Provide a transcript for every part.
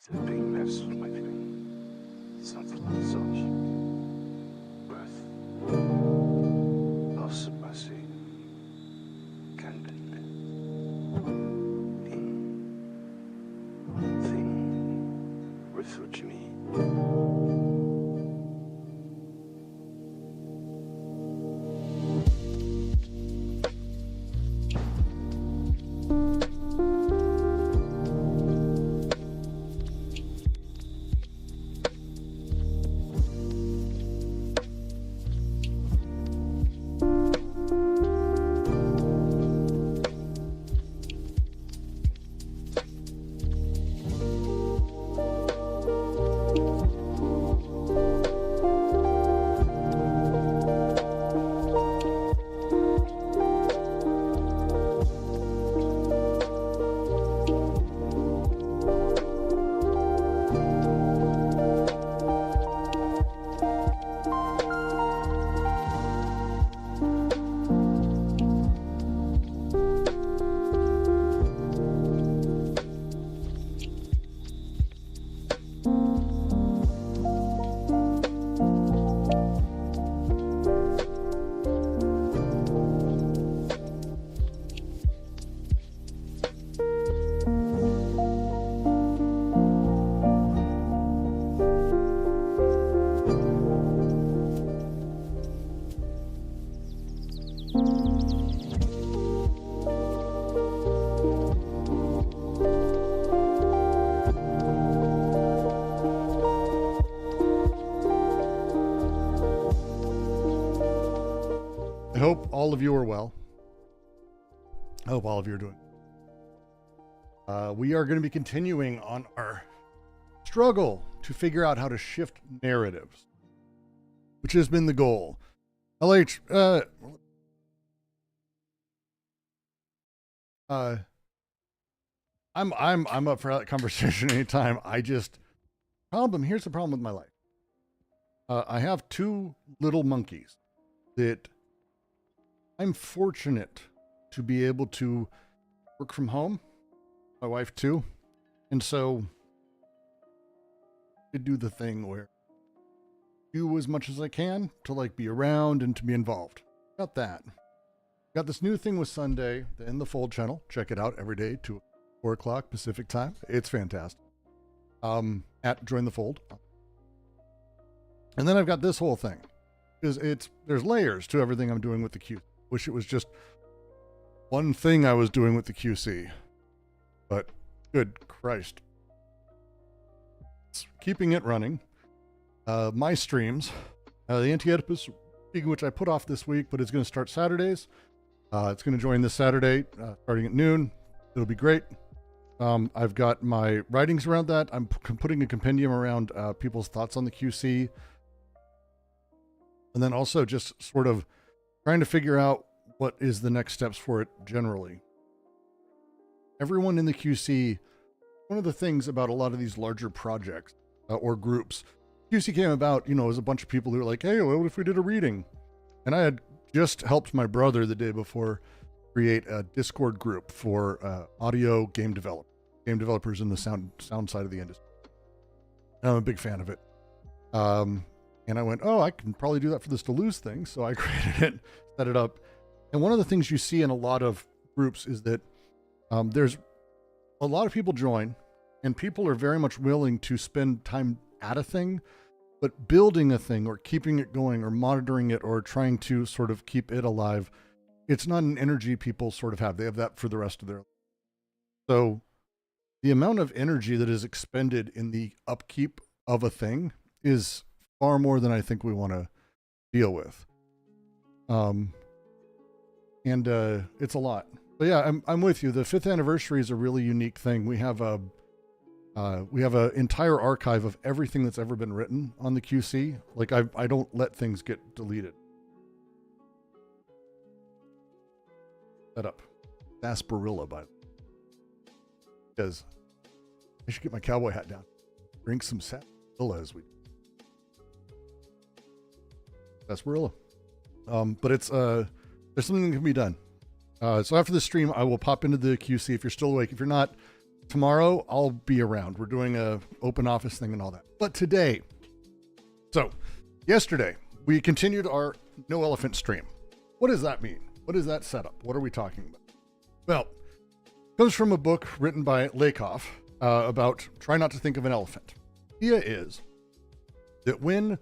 The being lives with my feeling. Something such. Breath. Loss of mercy. Candidly. Thing. Refuge me. I hope all of you are well. I hope all of you are doing. We are going to be continuing on our struggle to figure out how to shift narratives, which has been the goal. LH, I'm up for that conversation anytime. Here's the problem with my life. I have two little monkeys that I'm fortunate to be able to work from home. My wife too. And so I do the thing where I do as much as I can to like be around and to be involved. Got that. Got this new thing with Sunday in the Fold channel. Check it out every day to 4 o'clock Pacific time. It's fantastic. At Join the Fold. And then I've got this whole thing. There's layers to everything I'm doing with the QC. Wish it was just one thing I was doing with the QC. But good Christ. It's keeping it running. My streams, the anti-oedipus, which I put off this week, but it's going to start Saturdays. It's going to join this Saturday, starting at noon. It'll be great. I've got my writings around that. I'm putting a compendium around people's thoughts on the QC. And then also just sort of trying to figure out what is the next steps for it generally. Everyone in the QC, one of the things about a lot of these larger projects or groups, QC came about, as a bunch of people who were like, hey, what if we did a reading? And I had just helped my brother the day before create a Discord group for audio game developers in the sound side of the industry. And I'm a big fan of it. And I went, I can probably do that for this Deleuze thing. So I created it, set it up. And one of the things you see in a lot of groups is that there's a lot of people join and people are very much willing to spend time at a thing, but building a thing or keeping it going or monitoring it or trying to sort of keep it alive, it's not an energy people sort of have. They have that for the rest of their life. So the amount of energy that is expended in the upkeep of a thing is far more than I think we want to deal with. It's a lot. But yeah, I'm with you. The 5th anniversary is a really unique thing. We have an entire archive of everything that's ever been written on the QC. Like I don't let things get deleted. Set up. Sarsaparilla, by the way. Because I should get my cowboy hat down. Drink some sarsaparilla as we do. Sarsaparilla. But it's there's something that can be done. So after the stream, I will pop into the QC. If you're still awake, if you're not, tomorrow I'll be around. We're doing a open office thing and all that. But today, so yesterday we continued our no elephant stream. What does that mean? What is that setup? What are we talking about? Well, it comes from a book written by Lakoff about try not to think of an elephant. The idea is that when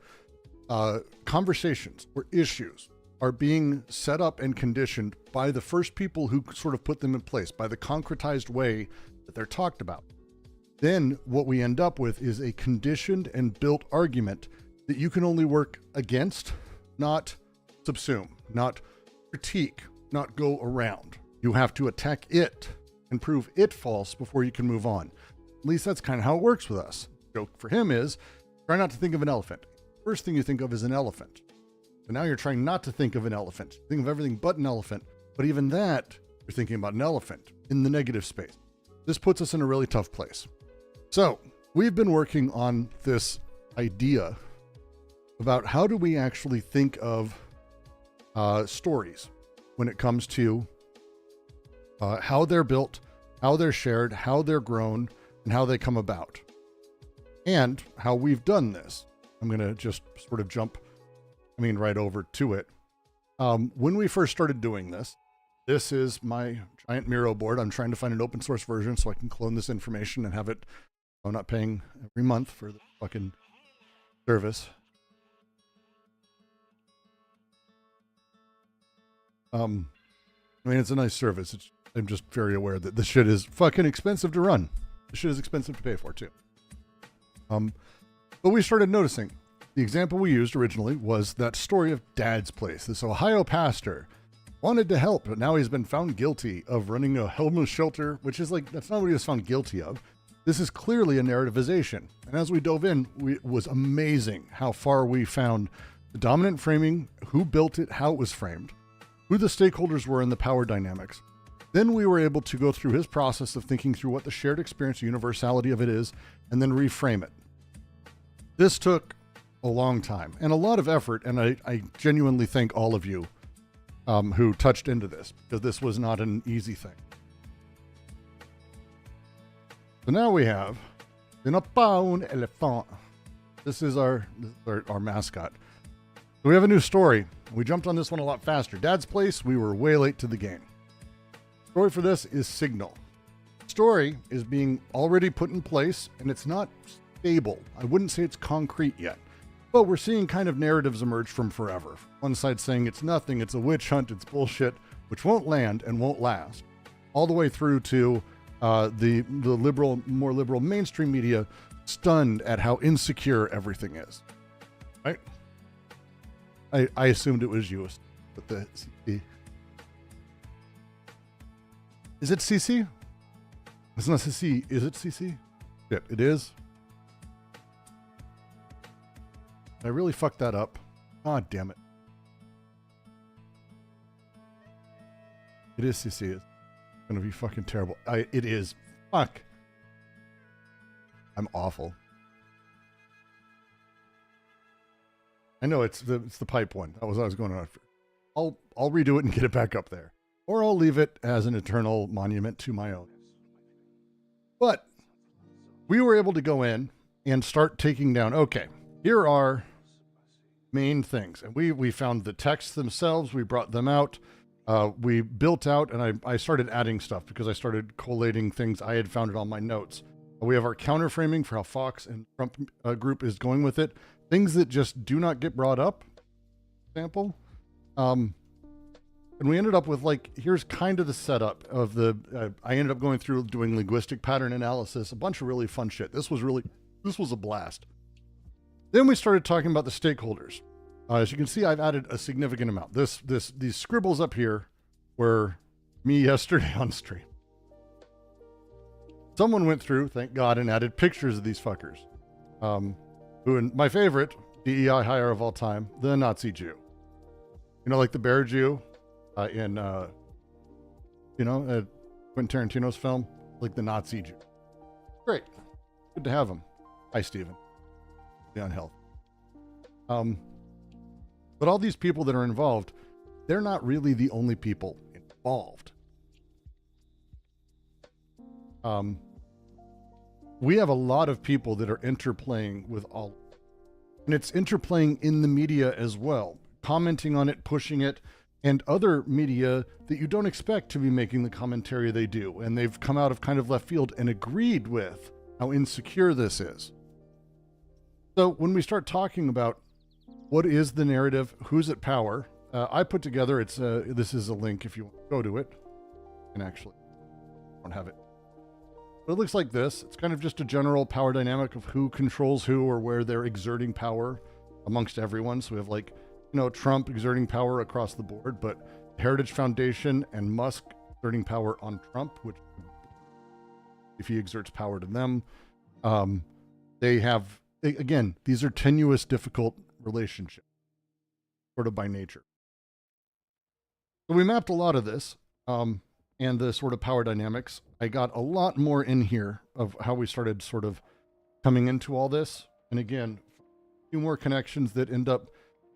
conversations or issues are being set up and conditioned by the first people who sort of put them in place, by the concretized way that they're talked about, then what we end up with is a conditioned and built argument that you can only work against, not subsume, not critique, not go around. You have to attack it and prove it false before you can move on. At least that's kind of how it works with us. Joke for him is try not to think of an elephant. First thing you think of is an elephant. So now you're trying not to think of an elephant. Think of everything but an elephant. But even that, you're thinking about an elephant in the negative space. This puts us in a really tough place. So we've been working on this idea about how do we actually think of stories when it comes to how they're built, how they're shared, how they're grown, and how they come about, and how we've done this. I'm going to just sort of jump, right over to it. When we first started doing this, this is my giant Miro board. I'm trying to find an open source version so I can clone this information and have it. I'm not paying every month for the fucking service. It's a nice service. I'm just very aware that this shit is fucking expensive to run. This shit is expensive to pay for too. But we started noticing the example we used originally was that story of Dad's Place. This Ohio pastor wanted to help, but now he's been found guilty of running a homeless shelter, which is like, that's not what he was found guilty of. This is clearly a narrativization. And as we dove in, it was amazing how far we found the dominant framing, who built it, how it was framed, who the stakeholders were in the power dynamics. Then we were able to go through his process of thinking through what the shared experience, the universality of it is, and then reframe it. This took a long time and a lot of effort, and I genuinely thank all of you who touched into this, because this was not an easy thing. So now we have un elephant. This is our mascot. So we have a new story. We jumped on this one a lot faster. Dad's Place, we were way late to the game. Story for this is Signal. Story is being already put in place, and it's not stable. I wouldn't say it's concrete yet, but we're seeing kind of narratives emerge from forever. One side saying it's nothing, it's a witch hunt, it's bullshit, which won't land and won't last, all the way through to the liberal, more liberal mainstream media stunned at how insecure everything is. Right? I assumed it was you, but the CC. Is it CC? It's not CC. Is it CC? Shit, it is. I really fucked that up. God damn it. It is CC. It's gonna be fucking terrible. It is. Fuck. I'm awful. I know it's the pipe one. That was what I was going on. I'll redo it and get it back up there, or I'll leave it as an eternal monument to my own. But we were able to go in and start taking down. Okay, here are main things, and we found the texts themselves. We brought them out. We built out, and I started adding stuff because I started collating things I had found it on my notes. We have our counter framing for how Fox and Trump group is going with it. Things that just do not get brought up. Example. And we ended up with, like, here's kind of the setup of the, I ended up going through doing linguistic pattern analysis, a bunch of really fun shit. This was a blast. Then we started talking about the stakeholders. As you can see, I've added a significant amount. These scribbles up here were me yesterday on stream. Someone went through, thank God, and added pictures of these fuckers. My favorite DEI hire of all time, the Nazi Jew. You know, like the bear Jew in Quentin Tarantino's film, like the Nazi Jew. Great. Good to have him. Hi, Steven. Be on health. But all these people that are involved, they're not really the only people involved. we have a lot of people that are interplaying with all, and it's interplaying in the media as well, commenting on it, pushing it, and other media that you don't expect to be making the commentary they do. And they've come out of kind of left field and agreed with how insecure this is. So when we start talking about what is the narrative, who's at power, I put together, this is a link if you want to go to it. And actually, I don't have it. But it looks like this. It's kind of just a general power dynamic of who controls who or where they're exerting power amongst everyone. So we have like, Trump exerting power across the board, but Heritage Foundation and Musk exerting power on Trump, which if he exerts power to them, they have, again, these are tenuous, difficult relationships, sort of by nature. So we mapped a lot of this and the sort of power dynamics. I got a lot more in here of how we started sort of coming into all this. And again, a few more connections that end up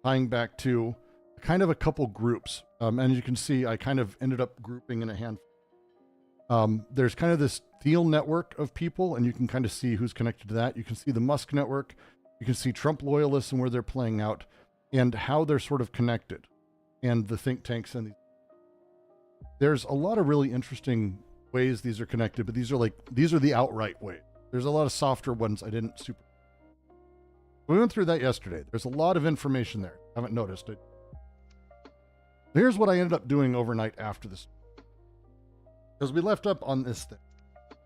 tying back to kind of a couple groups. And as you can see, I kind of ended up grouping in a handful. There's kind of this Thiel network of people, and you can kind of see who's connected to that. You can see the Musk network. You can see Trump loyalists and where they're playing out and how they're sort of connected, and the think tanks. And there's a lot of really interesting ways these are connected, but these are the outright ways. There's a lot of softer ones I didn't super. We went through that yesterday. There's a lot of information there. I haven't noticed it. Here's what I ended up doing overnight after this. Because we left up on this thing.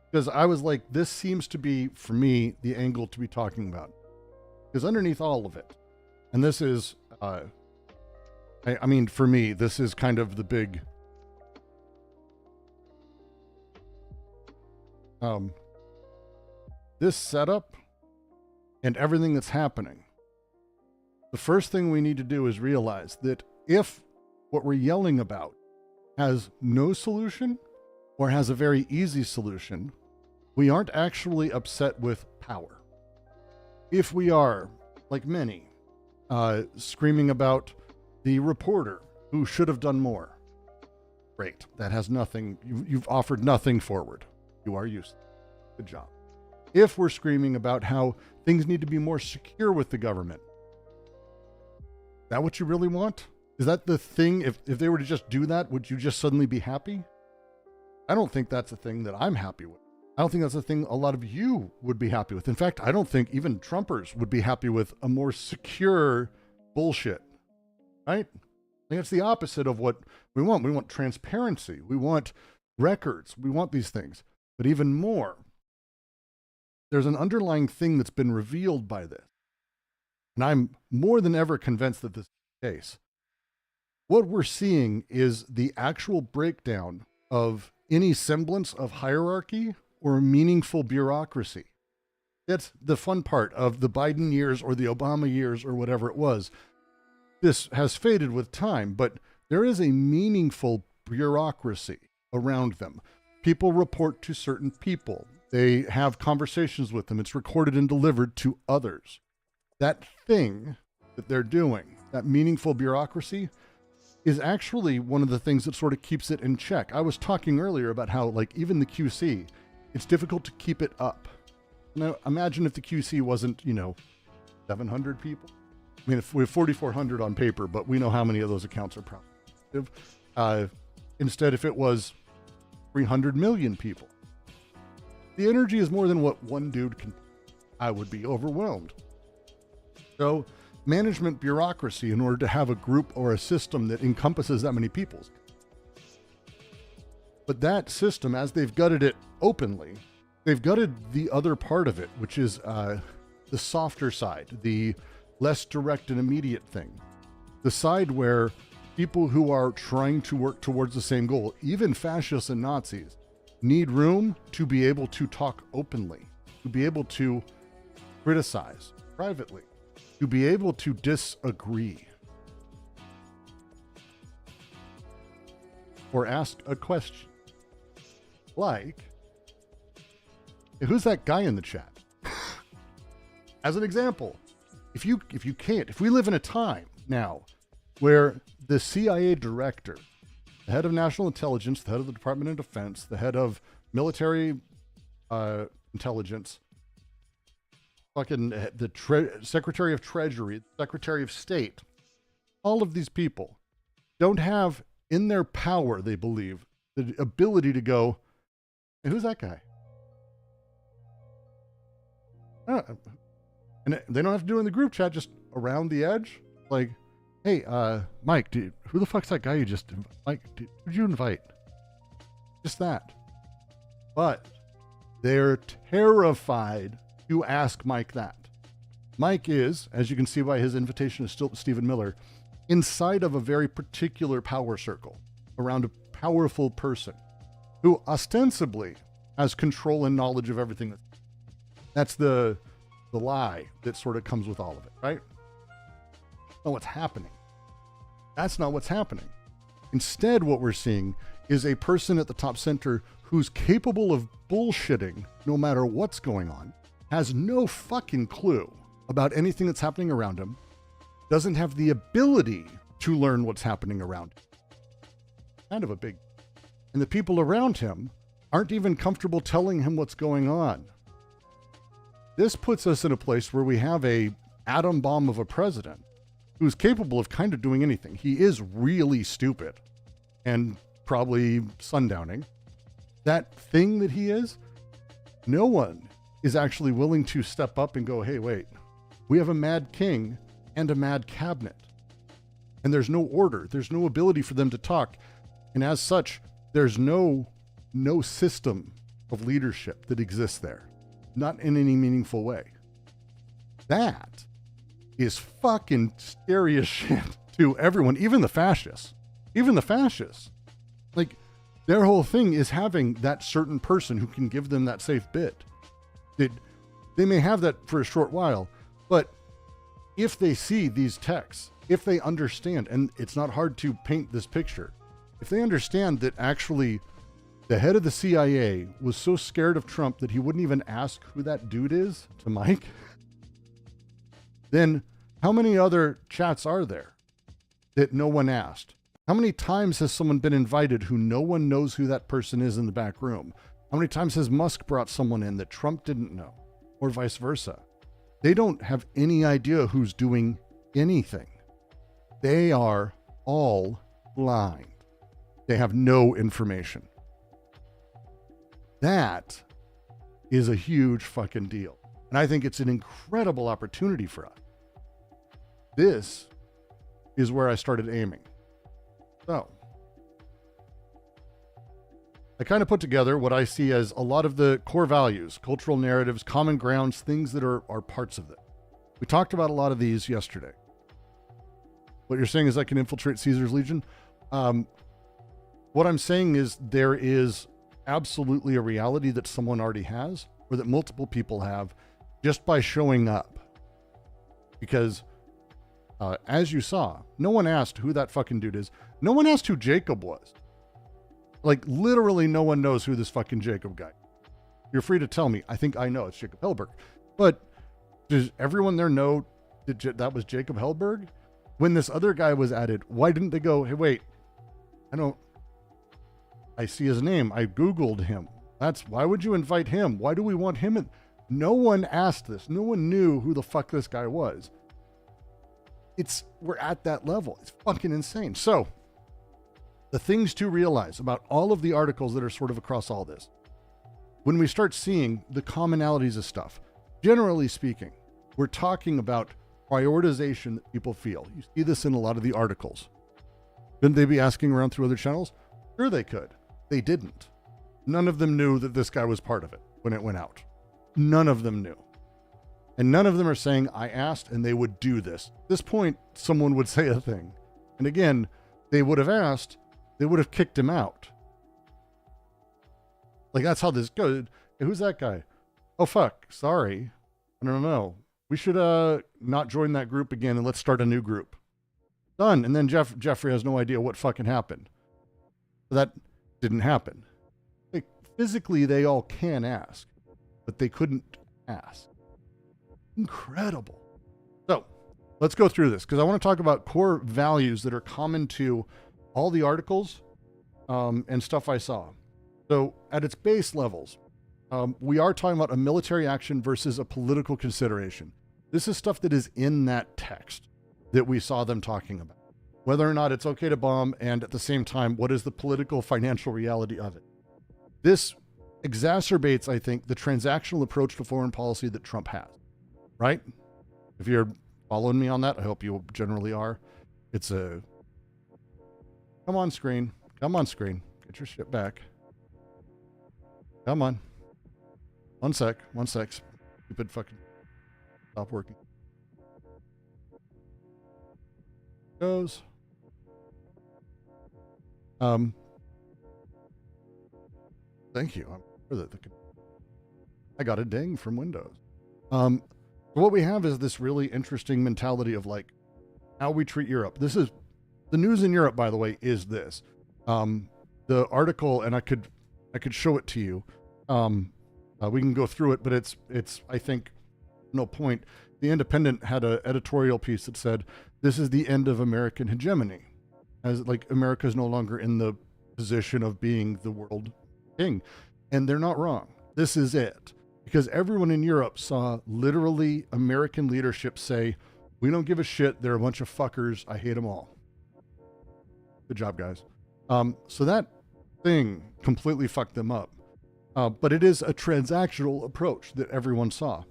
Because I was like, this seems to be, for me, the angle to be talking about. Because underneath all of it, and this is, I mean, for me, this is kind of the big, this setup and everything that's happening. The first thing we need to do is realize that if what we're yelling about has no solution or has a very easy solution, we aren't actually upset with power. If we are, like many, screaming about the reporter who should have done more, great. That has nothing, you've offered nothing forward. You are useless. Good job. If we're screaming about how things need to be more secure with the government, is that what you really want? Is that the thing? If they were to just do that, would you just suddenly be happy? I don't think that's a thing that I'm happy with. I don't think that's a thing a lot of you would be happy with. In fact, I don't think even Trumpers would be happy with a more secure bullshit, right? I think it's the opposite of what we want. We want transparency. We want records. We want these things. But even more, there's an underlying thing that's been revealed by this. And I'm more than ever convinced that this is the case. What we're seeing is the actual breakdown of any semblance of hierarchy or meaningful bureaucracy. That's the fun part of the Biden years or the Obama years or whatever it was. This has faded with time, but there is a meaningful bureaucracy around them. People report to certain people. They have conversations with them. It's recorded and delivered to others. That thing that they're doing, that meaningful bureaucracy, is actually one of the things that sort of keeps it in check. I was talking earlier about how, like, even the QC, it's difficult to keep it up. Now, imagine if the QC wasn't, 700 people. I mean, if we have 4,400 on paper, but we know how many of those accounts are probably. Instead, if it was 300 million people, the energy is more than what one dude can. I would be overwhelmed. So, management bureaucracy in order to have a group or a system that encompasses that many people. But that system, as they've gutted it openly, they've gutted the other part of it, which is the softer side, the less direct and immediate thing. The side where people who are trying to work towards the same goal, even fascists and Nazis, need room to be able to talk openly, to be able to criticize privately, to be able to disagree, or ask a question. Like, who's that guy in the chat? As an example, if we live in a time now where the CIA director, the head of national intelligence, the head of the Department of Defense, the head of military intelligence, fucking Secretary of Treasury, Secretary of State, all of these people don't have in their power, they believe, the ability to go, hey, who's that guy? And they don't have to do it in the group chat, just around the edge. Like, hey, Mike, dude, who the fuck's that guy you just, Mike, who'd you invite? Just that. But they're terrified to ask Mike that. Mike is, as you can see by his invitation to Stephen Miller, inside of a very particular power circle around a powerful person who ostensibly has control and knowledge of everything. That's the lie that sort of comes with all of it, right? That's not what's happening. That's not what's happening. Instead, what we're seeing is a person at the top center who's capable of bullshitting no matter what's going on, has no fucking clue about anything that's happening around him, doesn't have the ability to learn what's happening around him. Kind of a big... And the people around him aren't even comfortable telling him what's going on. This puts us in a place where we have a atom bomb of a president who's capable of kind of doing anything. He is really stupid and probably sundowning. That thing that he is, no one is actually willing to step up and go, hey, wait, we have a mad king and a mad cabinet. And there's no order. There's no ability for them to talk. And as such, there's no system of leadership that exists there. Not in any meaningful way. That is fucking scary as shit to everyone, even the fascists. Even the fascists. Like, their whole thing is having that certain person who can give them that safe bit. They may have that for a short while, but if they see these texts, if they understand, and it's not hard to paint this picture, if they understand that actually the head of the CIA was so scared of Trump that he wouldn't even ask who that dude is to Mike, then how many other chats are there that no one asked? How many times has someone been invited who no one knows who that person is in the back room? How many times has Musk brought someone in that Trump didn't know, or vice versa? They don't have any idea who's doing anything. They are all blind. They have no information. That is a huge fucking deal. And I think it's an incredible opportunity for us. This is where I started aiming. So, I kind of put together what I see as a lot of the core values, cultural narratives, common grounds, things that are parts of it. We talked about a lot of these yesterday. What you're saying is I can infiltrate Caesar's Legion? What I'm saying is there is absolutely a reality that someone already has, or that multiple people have, just by showing up. Because, as you saw, no one asked who that fucking dude is. No one asked who Jacob was. Like, literally no one knows who this fucking Jacob guy. You're free to tell me. I think I know it's Jacob Hellberg. But does everyone there know that was Jacob Hellberg? When this other guy was added, why didn't they go, hey, wait, I see his name. I Googled him. Why would you invite him? Why do we want him? No one asked this. No one knew who the fuck this guy was. We're at that level. It's fucking insane. So, the things to realize about all of the articles that are sort of across all this, when we start seeing the commonalities of stuff, generally speaking, we're talking about prioritization that people feel. You see this in a lot of the articles. Couldn't they be asking around through other channels? Sure they could. They didn't. None of them knew that this guy was part of it when it went out. None of them knew. And none of them are saying, I asked and they would do this. At this point, someone would say a thing. And again, they would have asked, they would have kicked him out. Like, that's how this goes. Hey, who's that guy? Oh, fuck. Sorry. I don't know. We should not join that group again and let's start a new group. Done. And then Jeffrey has no idea what fucking happened. That didn't happen. Like, physically, they all can ask, but they couldn't ask. Incredible. So, let's go through this because I want to talk about core values that are common to all the articles and stuff I saw. So, at its base levels, We are talking about a military action versus a political consideration. This is stuff that is in that text that we saw them talking about. Whether or not it's okay to bomb, and at the same time, what is the political, financial reality of it? This exacerbates, I think, the transactional approach to foreign policy that Trump has, right? If you're following me on that, I hope you generally are. It's a, come on screen, get your shit back. Come on. One sec. Stupid fucking, stop working. Goes. Thank you. I got a ding from Windows. What we have is this really interesting mentality of like how we treat Europe. This is the news in Europe, by the way, is this. The article, and I could show it to you. We can go through it, but it's I think no point. The Independent had an editorial piece that said, this is the end of American hegemony, as like America is no longer in the position of being the world king. And they're not wrong. This is it. Because everyone in Europe saw literally American leadership say, we don't give a shit. They're a bunch of fuckers. I hate them all. Good job, guys. So that thing completely fucked them up. But it is a transactional approach that everyone saw.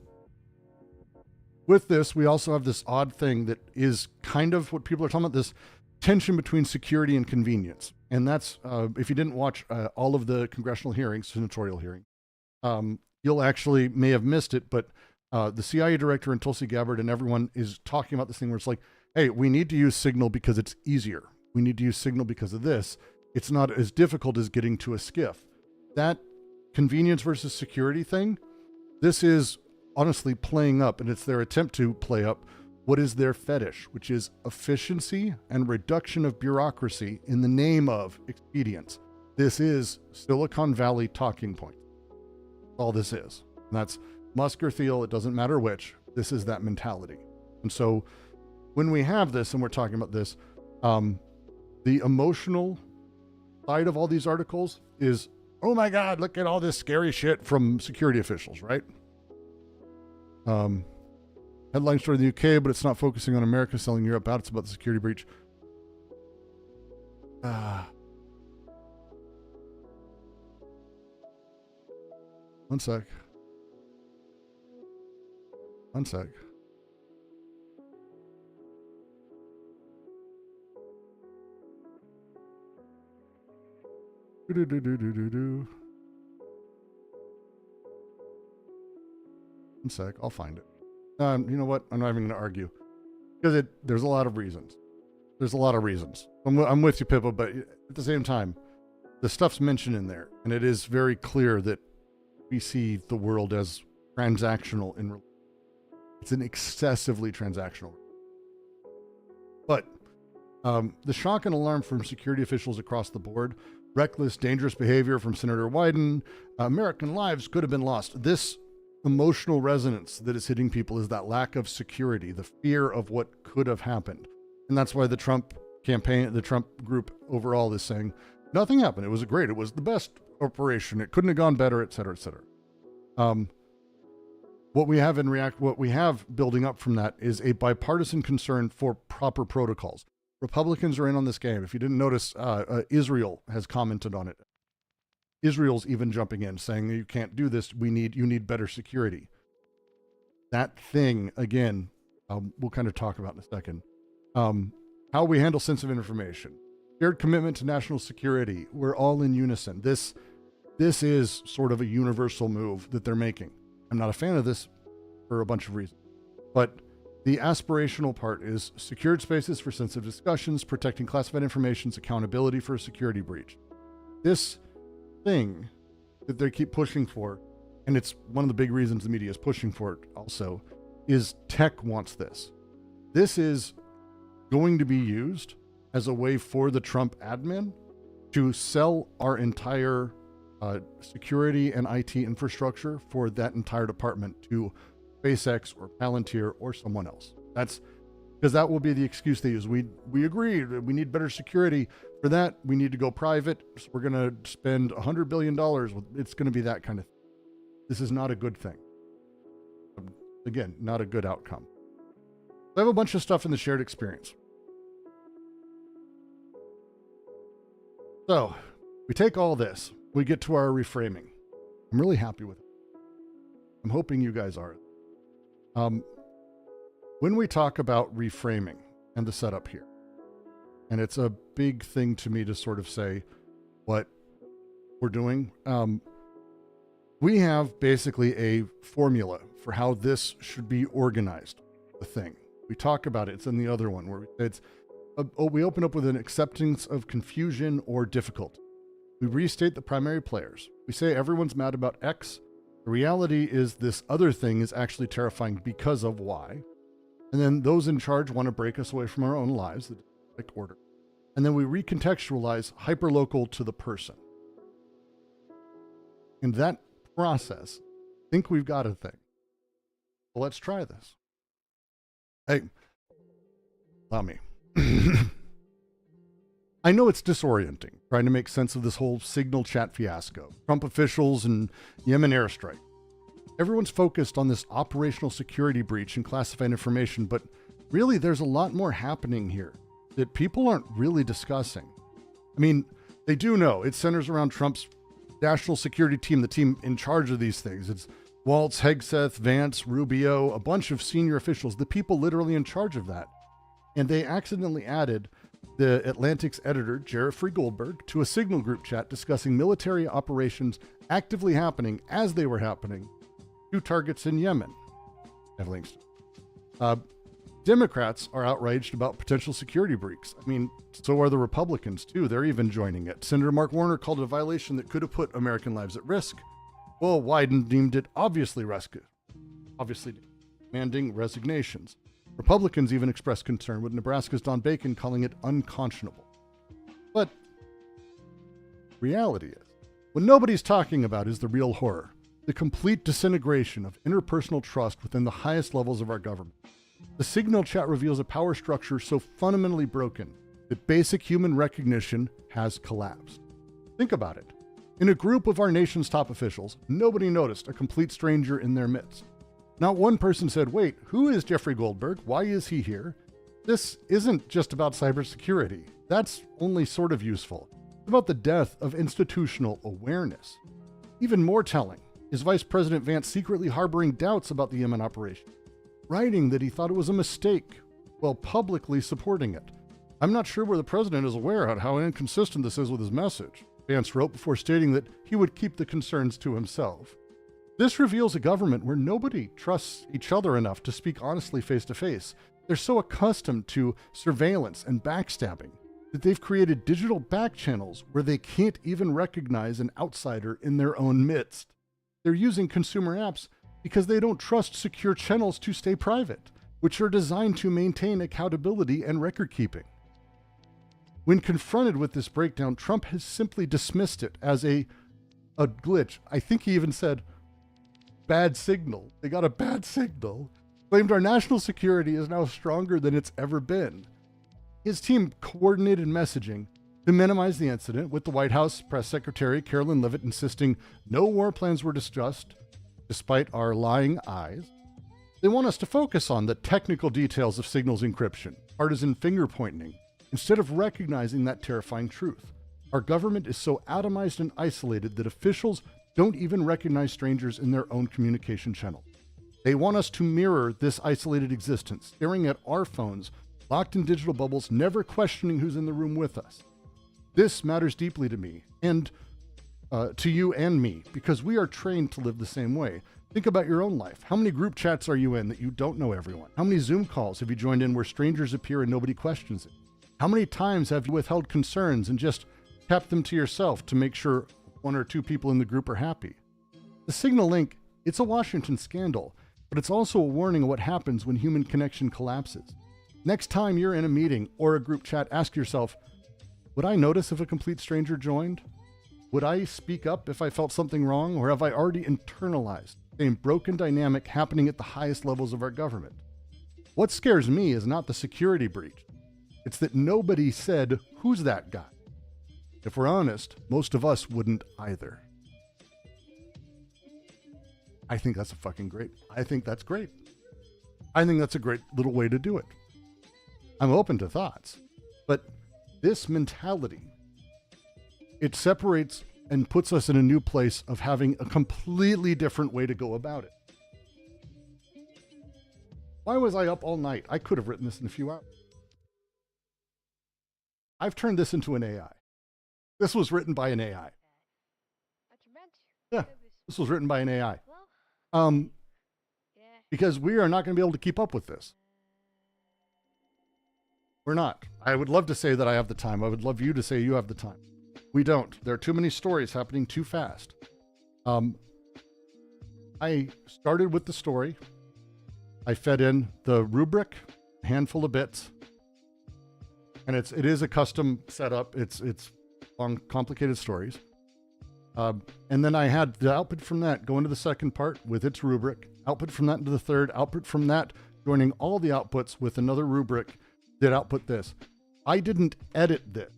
With this, we also have this odd thing that is kind of what people are talking about, this tension between security and convenience. And that's, if you didn't watch all of the congressional hearings, senatorial hearing, you'll actually may have missed it, but the CIA director and Tulsi Gabbard and everyone is talking about this thing where it's like, hey, we need to use Signal because it's easier. We need to use Signal because of this. It's not as difficult as getting to a SCIF. That convenience versus security thing, this is honestly playing up, and it's their attempt to play up what is their fetish, which is efficiency and reduction of bureaucracy in the name of expedience. This is Silicon Valley talking point. All this is. And that's Musk or Thiel, it doesn't matter which. This is that mentality. And so when we have this and we're talking about this, the emotional side of all these articles is, oh my God, look at all this scary shit from security officials, right? Headline story in the UK, but it's not focusing on America selling Europe out. It's about the security breach. One sec. One sec, I'll find it. You know what? I'm not even going to argue because there's a lot of reasons. I'm with you, Pippa, but at the same time, the stuff's mentioned in there, and it is very clear that we see the world as transactional. It's an excessively transactional. But the shock and alarm from security officials across the board, reckless, dangerous behavior from Senator Wyden, American lives could have been lost. This emotional resonance that is hitting people is that lack of security, the fear of what could have happened. And that's why the Trump campaign, the Trump group overall is saying, nothing happened. It was great. It was the best operation. It couldn't have gone better, et cetera, et cetera. What we have building up from that is a bipartisan concern for proper protocols. Republicans are in on this game. If you didn't notice, Israel has commented on it. Israel's even jumping in, saying you can't do this. You need better security. That thing, again, we'll kind of talk about in a second. How we handle sensitive information, shared commitment to national security. We're all in unison. This is sort of a universal move that they're making. I'm not a fan of this for a bunch of reasons, but the aspirational part is secured spaces for sensitive discussions, protecting classified information's accountability for a security breach. This thing that they keep pushing for, and it's one of the big reasons the media is pushing for it also, is tech wants this. This is going to be used as a way for the Trump admin to sell our entire security and IT infrastructure for that entire department to SpaceX or Palantir or someone else. That's because that will be the excuse they use. We agree we need better security. For that, we need to go private. So we're going to spend $100 billion. It's going to be that kind of thing. This is not a good thing. Again, not a good outcome. I have a bunch of stuff in the shared experience. So we take all this, we get to our reframing. I'm really happy with it. I'm hoping you guys are. When we talk about reframing and the setup here, and it's a big thing to me to sort of say what we're doing, we have basically a formula for how this should be organized, the thing. We talk about it. It's in the other one where we open up with an acceptance of confusion or difficulty. We restate the primary players. We say everyone's mad about X. The reality is this other thing is actually terrifying because of Y. And then those in charge want to break us away from our own lives, the democratic order. And then we recontextualize hyperlocal to the person. In that process, I think we've got a thing. Well, let's try this. Hey, allow me. I know it's disorienting trying to make sense of this whole Signal chat fiasco, Trump officials and Yemen airstrike. Everyone's focused on this operational security breach and classified information, but really there's a lot more happening here that people aren't really discussing. I mean, they do know it centers around Trump's national security team, the team in charge of these things. It's Waltz, Hegseth, Vance, Rubio, a bunch of senior officials, the people literally in charge of that. And they accidentally added the Atlantic's editor, Jeffrey Goldberg, to a Signal group chat discussing military operations actively happening as they were happening to targets in Yemen. I have links. Democrats are outraged about potential security breaks. I mean, so are the Republicans too. They're even joining it. Senator Mark Warner called it a violation that could have put American lives at risk. Well, Wyden deemed it obviously demanding resignations. Republicans even expressed concern with Nebraska's Don Bacon calling it unconscionable. But reality is, what nobody's talking about is the real horror, the complete disintegration of interpersonal trust within the highest levels of our government. The Signal chat reveals a power structure so fundamentally broken that basic human recognition has collapsed. Think about it. In a group of our nation's top officials, nobody noticed a complete stranger in their midst. Not one person said, wait, who is Jeffrey Goldberg? Why is he here? This isn't just about cybersecurity. That's only sort of useful. It's about the death of institutional awareness. Even more telling is Vice President Vance secretly harboring doubts about the Yemen operation, writing that he thought it was a mistake while publicly supporting it. I'm not sure where the president is aware of how inconsistent this is with his message, Vance wrote before stating that he would keep the concerns to himself. This reveals a government where nobody trusts each other enough to speak honestly face to face. They're so accustomed to surveillance and backstabbing that they've created digital back channels where they can't even recognize an outsider in their own midst. They're using consumer apps because they don't trust secure channels to stay private, which are designed to maintain accountability and record keeping. When confronted with this breakdown, Trump has simply dismissed it as a glitch. I think he even said, bad signal. They got a bad signal. Claimed our national security is now stronger than it's ever been. His team coordinated messaging to minimize the incident, with the White House press secretary Carolyn Leavitt insisting no war plans were discussed, despite our lying eyes. They want us to focus on the technical details of Signal's encryption, partisan finger-pointing, instead of recognizing that terrifying truth. Our government is so atomized and isolated that officials don't even recognize strangers in their own communication channel. They want us to mirror this isolated existence, staring at our phones, locked in digital bubbles, never questioning who's in the room with us. This matters deeply to me, and to you and me, because we are trained to live the same way. Think about your own life. How many group chats are you in that you don't know everyone? How many Zoom calls have you joined in where strangers appear and nobody questions it? How many times have you withheld concerns and just kept them to yourself to make sure one or two people in the group are happy? The Signal link, it's a Washington scandal, but it's also a warning of what happens when human connection collapses. Next time you're in a meeting or a group chat, ask yourself, would I notice if a complete stranger joined? Would I speak up if I felt something wrong, or have I already internalized the same broken dynamic happening at the highest levels of our government? What scares me is not the security breach. It's that nobody said, who's that guy? If we're honest, most of us wouldn't either. I think that's I think that's great. I think that's a great little way to do it. I'm open to thoughts, but this mentality, it separates and puts us in a new place of having a completely different way to go about it. Why was I up all night? I could have written this in a few hours. I've turned this into an AI. This was written by an AI. Yeah, this was written by an AI. Because we are not going to be able to keep up with this. We're not. I would love to say that I have the time. I would love you to say you have the time. We don't. There are too many stories happening too fast. I started with the story. I fed in the rubric, a handful of bits, and it is a custom setup. It's long, complicated stories. And then I had the output from that go into the second part with its rubric, output from that into the third, output from that, joining all the outputs with another rubric that output this. I didn't edit this.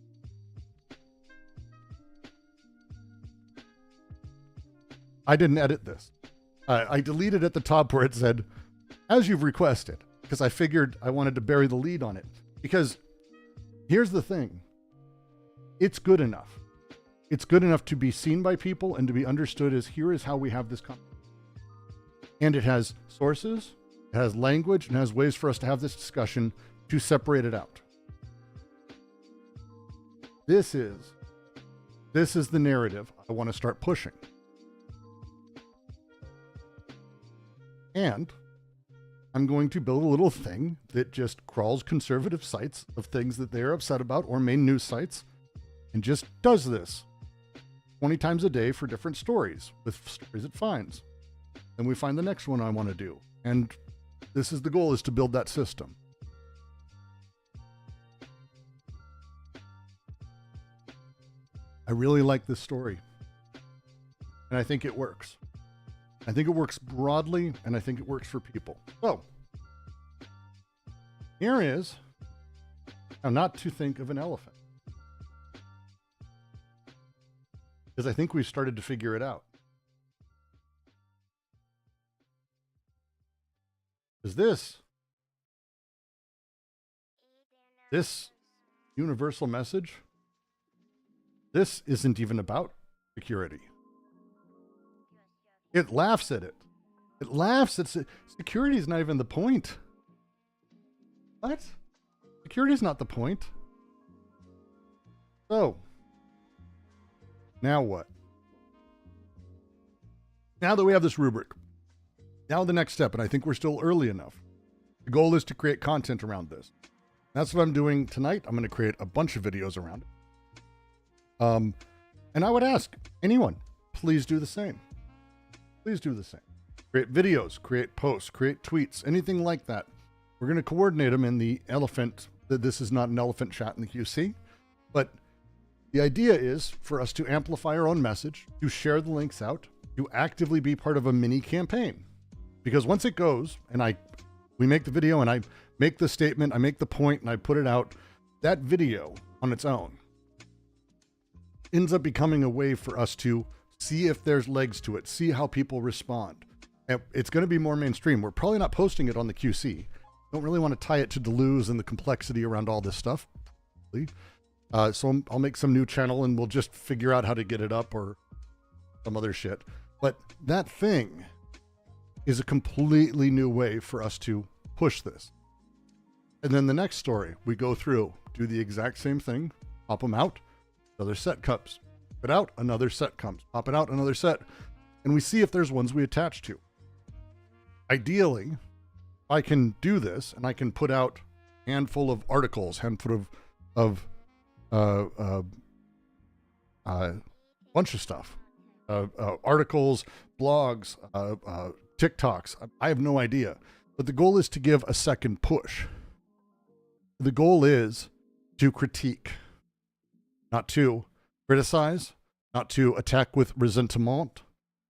I didn't edit this. I deleted at the top where it said, as you've requested, because I figured I wanted to bury the lead on it. Because here's the thing. It's good enough. It's good enough to be seen by people and to be understood as here is how we have this conversation. And it has sources, it has language, and it has ways for us to have this discussion to separate it out. This is the narrative I want to start pushing. And I'm going to build a little thing that just crawls conservative sites of things that they're upset about, or main news sites, and just does this 20 times a day for different stories with stories it finds. Then we find the next one I want to do. And this is the goal, is to build that system. I really like this story. And I think it works. I think it works broadly, and I think it works for people. So, here is how not to think of an elephant. Because I think we've started to figure it out. Because this universal message, this isn't even about security. It laughs at it. It laughs at security is not even the point. What? Security is not the point. So, now what? Now that we have this rubric, now the next step, and I think we're still early enough. The goal is to create content around this. That's what I'm doing tonight. I'm going to create a bunch of videos around it. And I would ask anyone, please do the same. Please do the same. Create videos, create posts, create tweets, anything like that. We're going to coordinate them in the elephant. This is not an elephant chat in the QC, but the idea is for us to amplify our own message, to share the links out, to actively be part of a mini campaign. Because once it goes, and we make the video, and I make the statement, I make the point, and I put it out, that video on its own ends up becoming a way for us to see if there's legs to it, see how people respond. And it's going to be more mainstream. We're probably not posting it on the QC. Don't really want to tie it to deleuze and the complexity around all this stuff. So I'll make some new channel and we'll just figure out how to get it up or some other shit. But that thing is a completely new way for us to push this. And then the next story, we go through, do the exact same thing, pop them out, another set comes. Pop it out, another set comes. Pop it out, another set. And we see if there's ones we attach to. Ideally, I can do this and I can put out a handful of articles, handful of bunch of stuff. Articles, blogs, TikToks. I have no idea. But the goal is to give a second push. The goal is to critique, not to criticize, not to attack with resentment,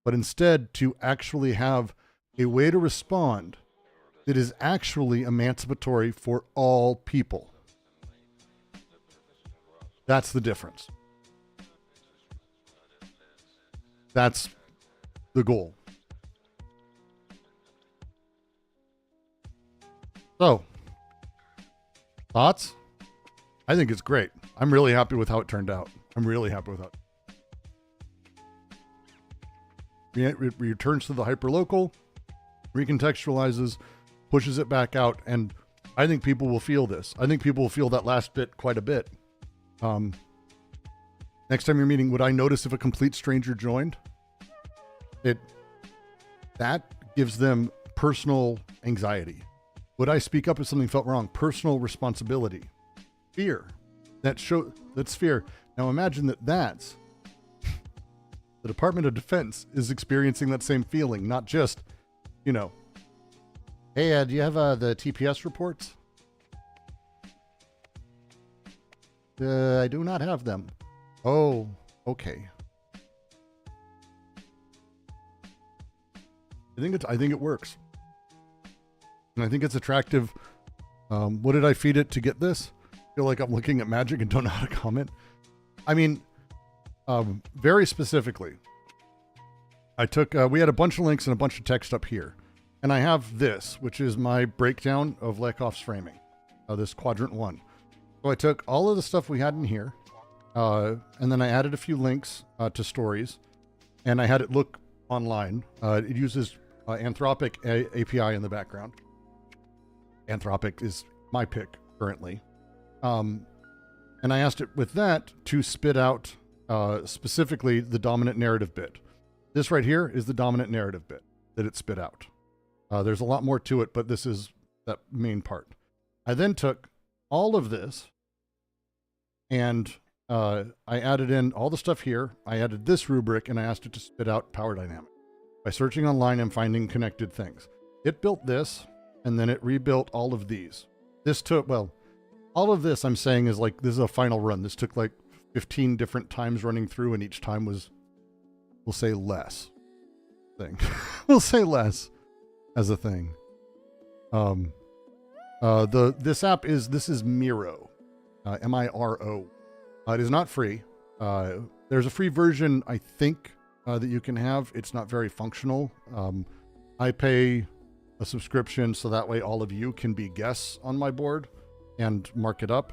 but instead to actually have a way to respond that is actually emancipatory for all people. That's the difference. That's the goal. So, thoughts? I think it's great. I'm really happy with how it turned out. I'm really happy with it. It returns to the hyperlocal, recontextualizes, pushes it back out, and I think people will feel this. I think people will feel that last bit quite a bit. Next time you're meeting, would I notice if a complete stranger joined? That gives them personal anxiety. Would I speak up if something felt wrong? Personal responsibility. Fear. That's fear. Now imagine that's the Department of Defense is experiencing that same feeling, not just, hey, do you have the TPS reports? I do not have them. Oh, okay. I think it works. And I think it's attractive. What did I feed it to get this? I feel like I'm looking at magic and don't know how to comment. I mean, very specifically, I took, we had a bunch of links and a bunch of text up here. And I have this, which is my breakdown of Lakoff's framing, this quadrant 1. So I took all of the stuff we had in here, and then I added a few links to stories, and I had it look online. It uses Anthropic API in the background. Anthropic is my pick currently. And I asked it with that to spit out specifically the dominant narrative bit. This right here is the dominant narrative bit that it spit out. There's a lot more to it, but this is that main part. I then took all of this and I added in all the stuff here. I added this rubric and I asked it to spit out power dynamic by searching online and finding connected things. It built this and then it rebuilt all of these. This took, well, all of this I'm saying is like, this is a final run. This took like 15 different times running through and each time was, we'll say less thing. We'll say less as a thing. This is Miro, M-I-R-O. It is not free. There's a free version, I think, that you can have. It's not very functional. I pay a subscription so that way all of you can be guests on my board and mark it up.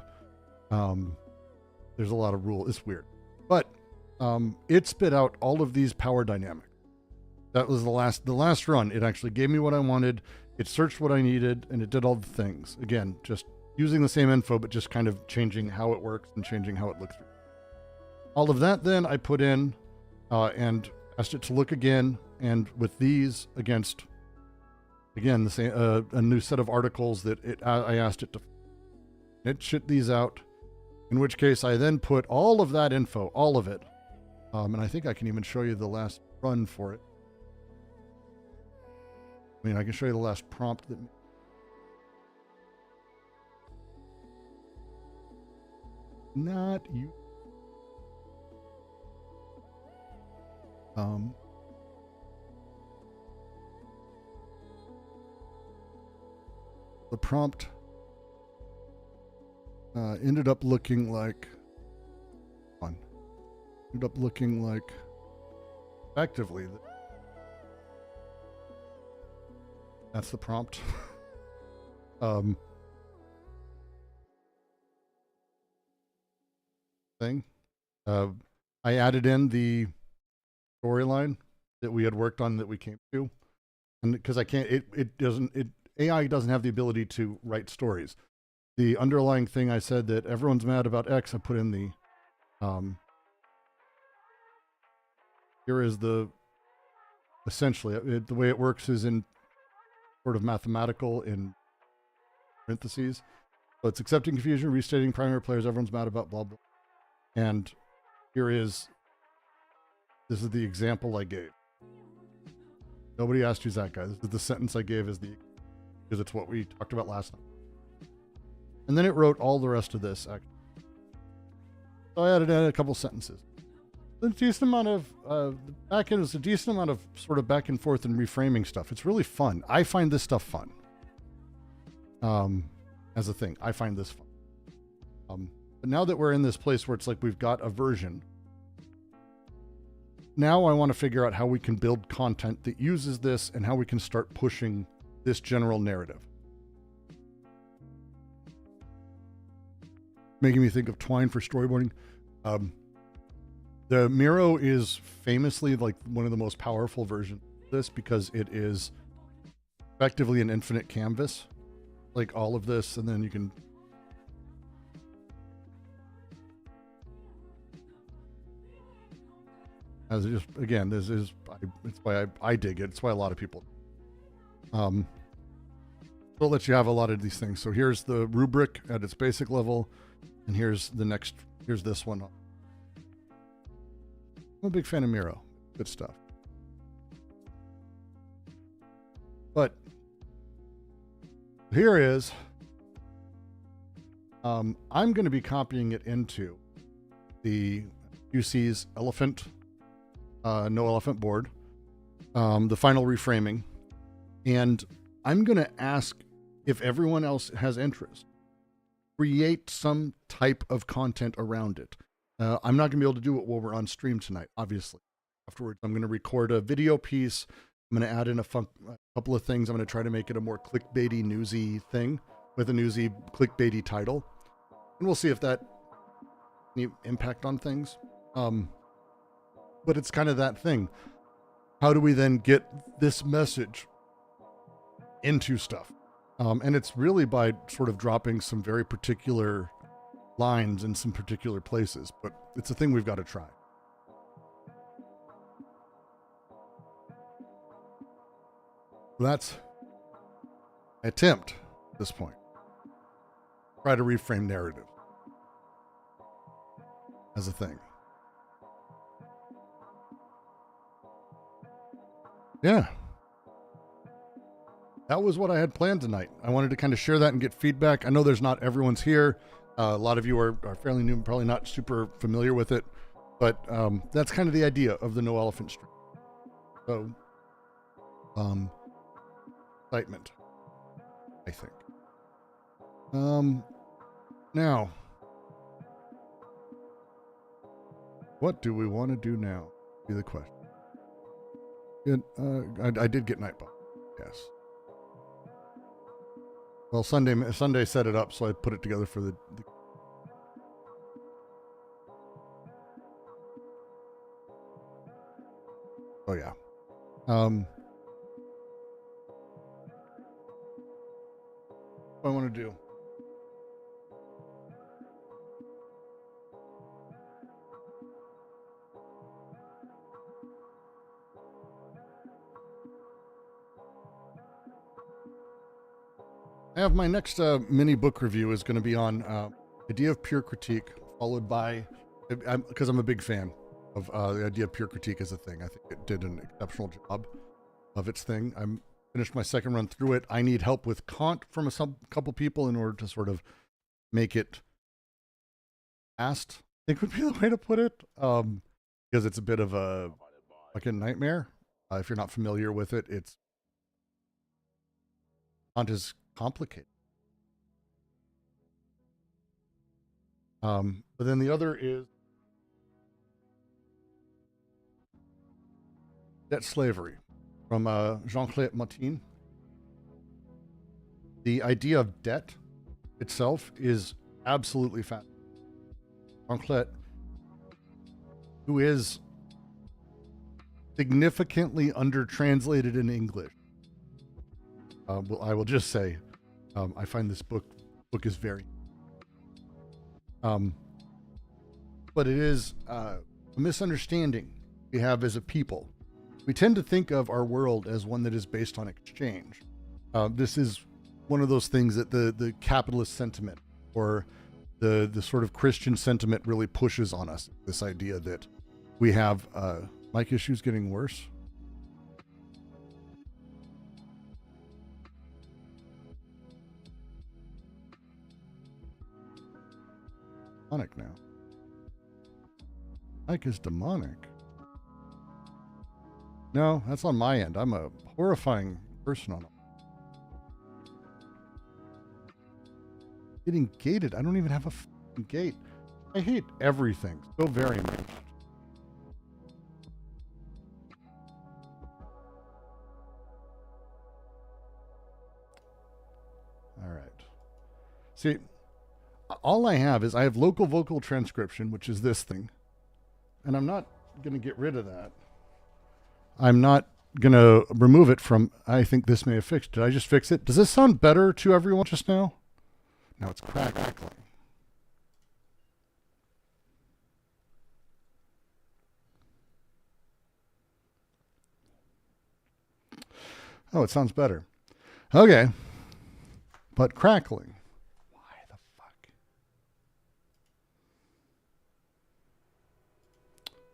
There's a lot of rules. It's weird, but it spit out all of these power dynamics. That was the last run. It actually gave me what I wanted. It searched what I needed, and it did all the things. Again, just using the same info, but just kind of changing how it works and changing how it looks. All of that then I put in and asked it to look again, and with these against, again, the same a new set of articles that I asked it to. It shit these out, in which case I then put all of that info, all of it, and I think I can even show you the last run for it. I mean, I can show you the last prompt that. Not you. The prompt ended up looking like. Ended up looking like. Effectively. That's the prompt. Thing. I added in the storyline that we had worked on that we came to, and because I can't, AI doesn't have the ability to write stories. The underlying thing I said that everyone's mad about X, I put in the, here is the, essentially, the way it works is in sort of mathematical in parentheses. So it's accepting confusion, restating primary players, everyone's mad about blah, blah. And here is, this is the example I gave. Nobody asked who's that guy. This is the sentence I gave because it's what we talked about last night. And then it wrote all the rest of this. Actually. So I added in a couple sentences. A decent amount of, the back end was a decent amount of sort of back and forth and reframing stuff. It's really fun. I find this stuff fun. As a thing, I find this fun. But now that we're in this place where it's like we've got a version, now I want to figure out how we can build content that uses this and how we can start pushing this general narrative. making me think of Twine for storyboarding. The Miro is famously like one of the most powerful versions of this because it is effectively an infinite canvas, like all of this, and then you can as just again, this is it's why I dig it. It's why a lot of people. So it lets you have a lot of these things. So here's the rubric at its basic level, and here's the next. Here's this one. I'm a big fan of Miro. Good stuff. But here is, I'm going to be copying it into the QC's elephant, no elephant board, the final reframing. And I'm going to ask if everyone else has interest, create some type of content around it. I'm not going to be able to do it while we're on stream tonight, obviously. Afterwards, I'm going to record a video piece. I'm going to add in a couple of things. I'm going to try to make it a more clickbaity, newsy thing with a newsy, clickbaity title. And we'll see if that any impact on things. But it's kind of that thing. How do we then get this message into stuff? And it's really by sort of dropping some very particular lines in some particular places, but it's a thing we've got to try. That's an attempt at this point. Try to reframe narrative as a thing. Yeah. That was what I had planned tonight. I wanted to kind of share that and get feedback. I know there's not everyone's here. A lot of you are fairly new, probably not super familiar with it, but that's kind of the idea of the no elephant stream. So, excitement, I think. Now, what do we want to do now? Be the question. I did get Nightbot. Yes. Well, Sunday set it up, so I put it together for the oh yeah. What I want to do. I have my next mini book review is going to be on idea of pure critique, followed by, because I'm a big fan of the idea of pure critique as a thing. I think it did an exceptional job of its thing. I'm finished my second run through it. I need help with Kant from a couple people in order to sort of make it fast, I think would be the way to put it, because it's a bit of a fucking nightmare. If you're not familiar with it, it's Kant is complicated. But then the other is Debt Slavery from Jean-Claude Martin. The idea of debt itself is absolutely fascinating. Jean-Claude, who is significantly under-translated in English. Well, I will just say, I find this book is very, but it is a misunderstanding we have as a people. We tend to think of our world as one that is based on exchange. This is one of those things that the capitalist sentiment or the sort of Christian sentiment really pushes on us. This idea that we have mic issues getting worse. Demonic now. Mike is demonic. No, that's on my end. I'm a horrifying person on it. Getting gated. I don't even have a fucking gate. I hate everything so very much. All right. See, All I have is I have local vocal transcription, which is this thing. And I'm not going to get rid of that. I'm not going to remove it from, I think this may have fixed. Did I just fix it? Does this sound better to everyone just now? Now it's crackling. Oh, it sounds better. Okay. But crackling. Why the fuck?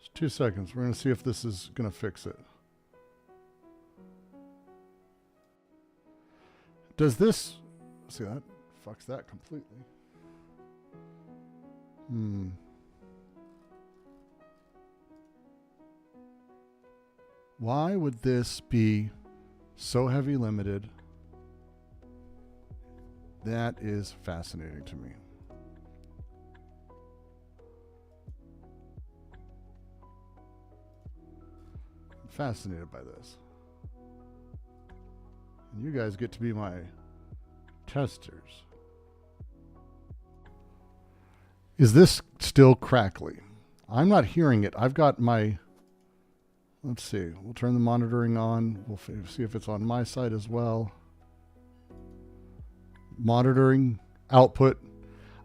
Just 2 seconds. We're going to see if this is going to fix it. Does this... See, that fucks that completely. Why would this be so heavy limited? That is fascinating to me. I'm fascinated by this. And you guys get to be my testers. Is this still crackly? I'm not hearing it. I've got my... Let's see. We'll turn the monitoring on. We'll see if it's on my side as well. Monitoring output.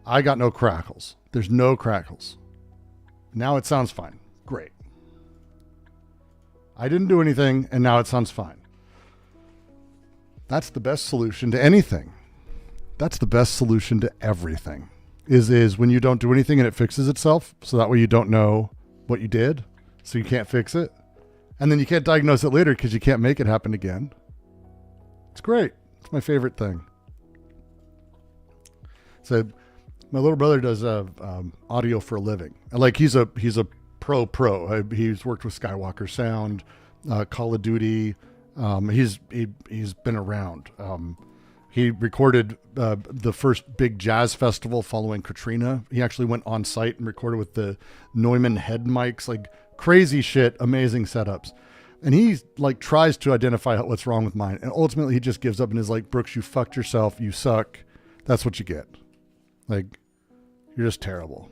I got no crackles. There's no crackles. Now it sounds fine. Great. I didn't do anything, and now it sounds fine. That's the best solution to anything. That's the best solution to everything. Is when you don't do anything and it fixes itself, so that way you don't know what you did, so you can't fix it. And then you can't diagnose it later because you can't make it happen again. It's great. It's my favorite thing. So my little brother does audio for a living. Like he's a pro. He's worked with Skywalker Sound, Call of Duty. He's been around. He recorded the first big jazz festival following Katrina. He actually went on site and recorded with the Neumann head mics, like crazy shit, amazing setups. And he like tries to identify what's wrong with mine. And ultimately he just gives up and is like, Brooks, you fucked yourself. You suck. That's what you get. Like, you're just terrible.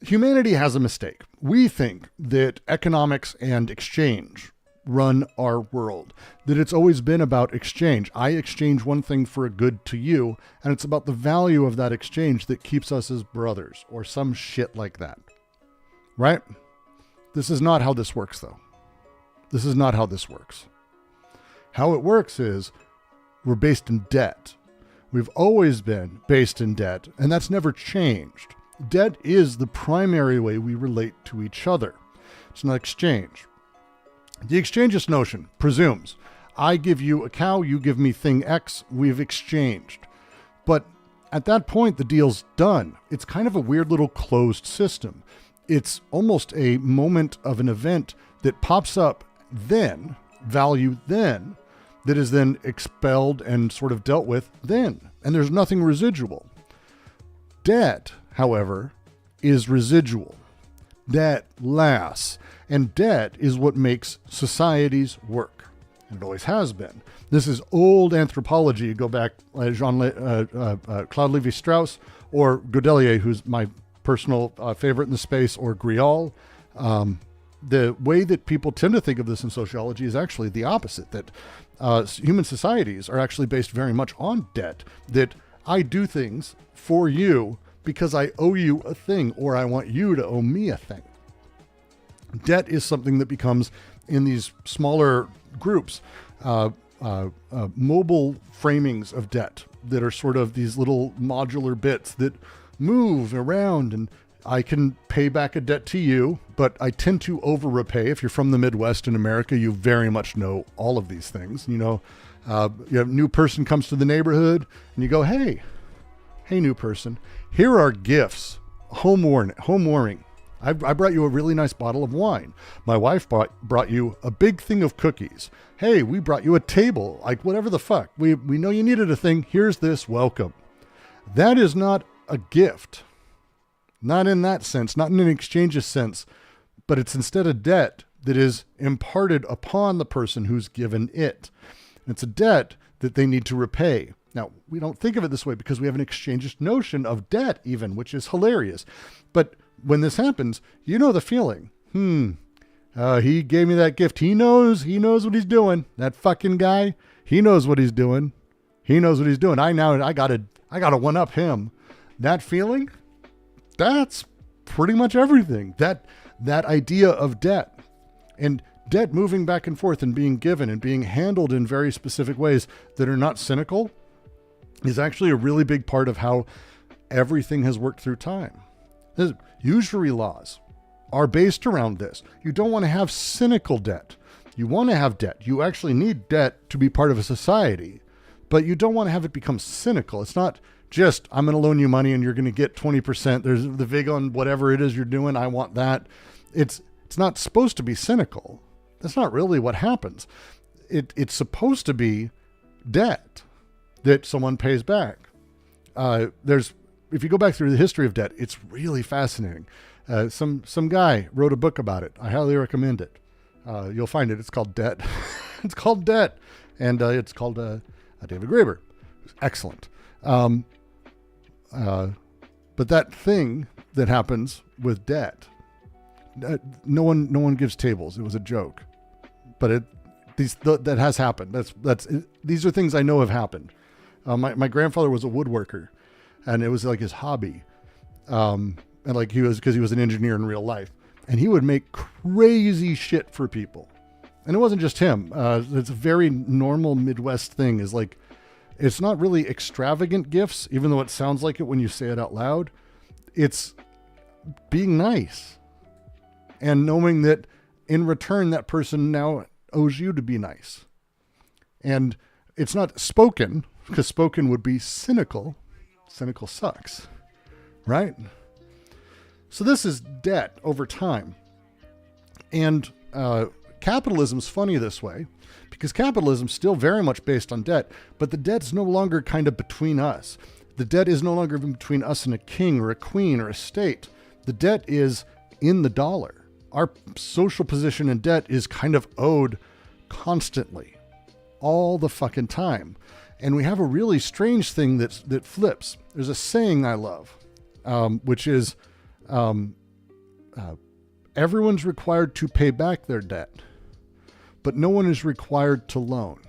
Humanity has a mistake. We think that economics and exchange run our world, that it's always been about exchange. I exchange one thing for a good to you, and it's about the value of that exchange that keeps us as brothers, or some shit like that. Right? This is not how this works, though. This is not how this works. How it works is we're based in debt. We've always been based in debt, and that's never changed. Debt is the primary way we relate to each other. It's not exchange. The exchangeist notion presumes I give you a cow, you give me thing X, we've exchanged. But at that point, the deal's done. It's kind of a weird little closed system. It's almost a moment of an event that pops up then, value then, that is then expelled and sort of dealt with then. And there's nothing residual. Debt, however, is residual. Debt lasts. And debt is what makes societies work. And it always has been. This is old anthropology. You go back, Claude Levi-Strauss or Godelier, who's my personal favorite in the space, or Grial. The way that people tend to think of this in sociology is actually the opposite, that human societies are actually based very much on debt, that I do things for you because I owe you a thing, or I want you to owe me a thing. Debt is something that becomes, in these smaller groups, mobile framings of debt that are sort of these little modular bits that move around, and I can pay back a debt to you, but I tend to over repay. If you're from the Midwest in America, you very much know all of these things. You know, you have a new person comes to the neighborhood and you go, hey, new person, here are gifts, homewarming. I brought you a really nice bottle of wine. My wife brought you a big thing of cookies. Hey, we brought you a table, like whatever the fuck. We know you needed a thing. Here's this, welcome. That is not a gift. Not in that sense, not in an exchange's sense, but it's instead a debt that is imparted upon the person who's given it. It's a debt that they need to repay. Now, we don't think of it this way because we have an exchanged notion of debt even, which is hilarious. But when this happens, you know the feeling. He gave me that gift. He knows what he's doing. That fucking guy, he knows what he's doing. He knows what he's doing. I gotta one up him. That feeling, that's pretty much everything. That idea of debt, and debt moving back and forth and being given and being handled in very specific ways that are not cynical is actually a really big part of how everything has worked through time. Usury laws are based around this. You don't want to have cynical debt. You want to have debt. You actually need debt to be part of a society, but you don't want to have it become cynical. It's not just, I'm going to loan you money and you're going to get 20%. There's the vig on whatever it is you're doing. I want that. It's not supposed to be cynical. That's not really what happens. It's supposed to be debt that someone pays back. If you go back through the history of debt, it's really fascinating. Some guy wrote a book about it. I highly recommend it. You'll find it. It's called Debt. It's called Debt. And it's called David Graeber. It's excellent. But that thing that happens with debt, no one gives tables. It was a joke. But that has happened. These are things I know have happened. My grandfather was a woodworker, and it was like his hobby. And like because he was an engineer in real life, and he would make crazy shit for people. And it wasn't just him. It's a very normal Midwest thing, is like, it's not really extravagant gifts, even though it sounds like it when you say it out loud. It's being nice and knowing that in return, that person now owes you to be nice. And it's not spoken, because spoken would be cynical. Cynical sucks, right? So this is debt over time. And capitalism's funny this way, because capitalism's still very much based on debt, but the debt's no longer kind of between us. The debt is no longer between us and a king or a queen or a state. The debt is in the dollar. Our social position in debt is kind of owed constantly, all the fucking time. And we have a really strange thing that flips. There's a saying I love, which is everyone's required to pay back their debt, but no one is required to loan.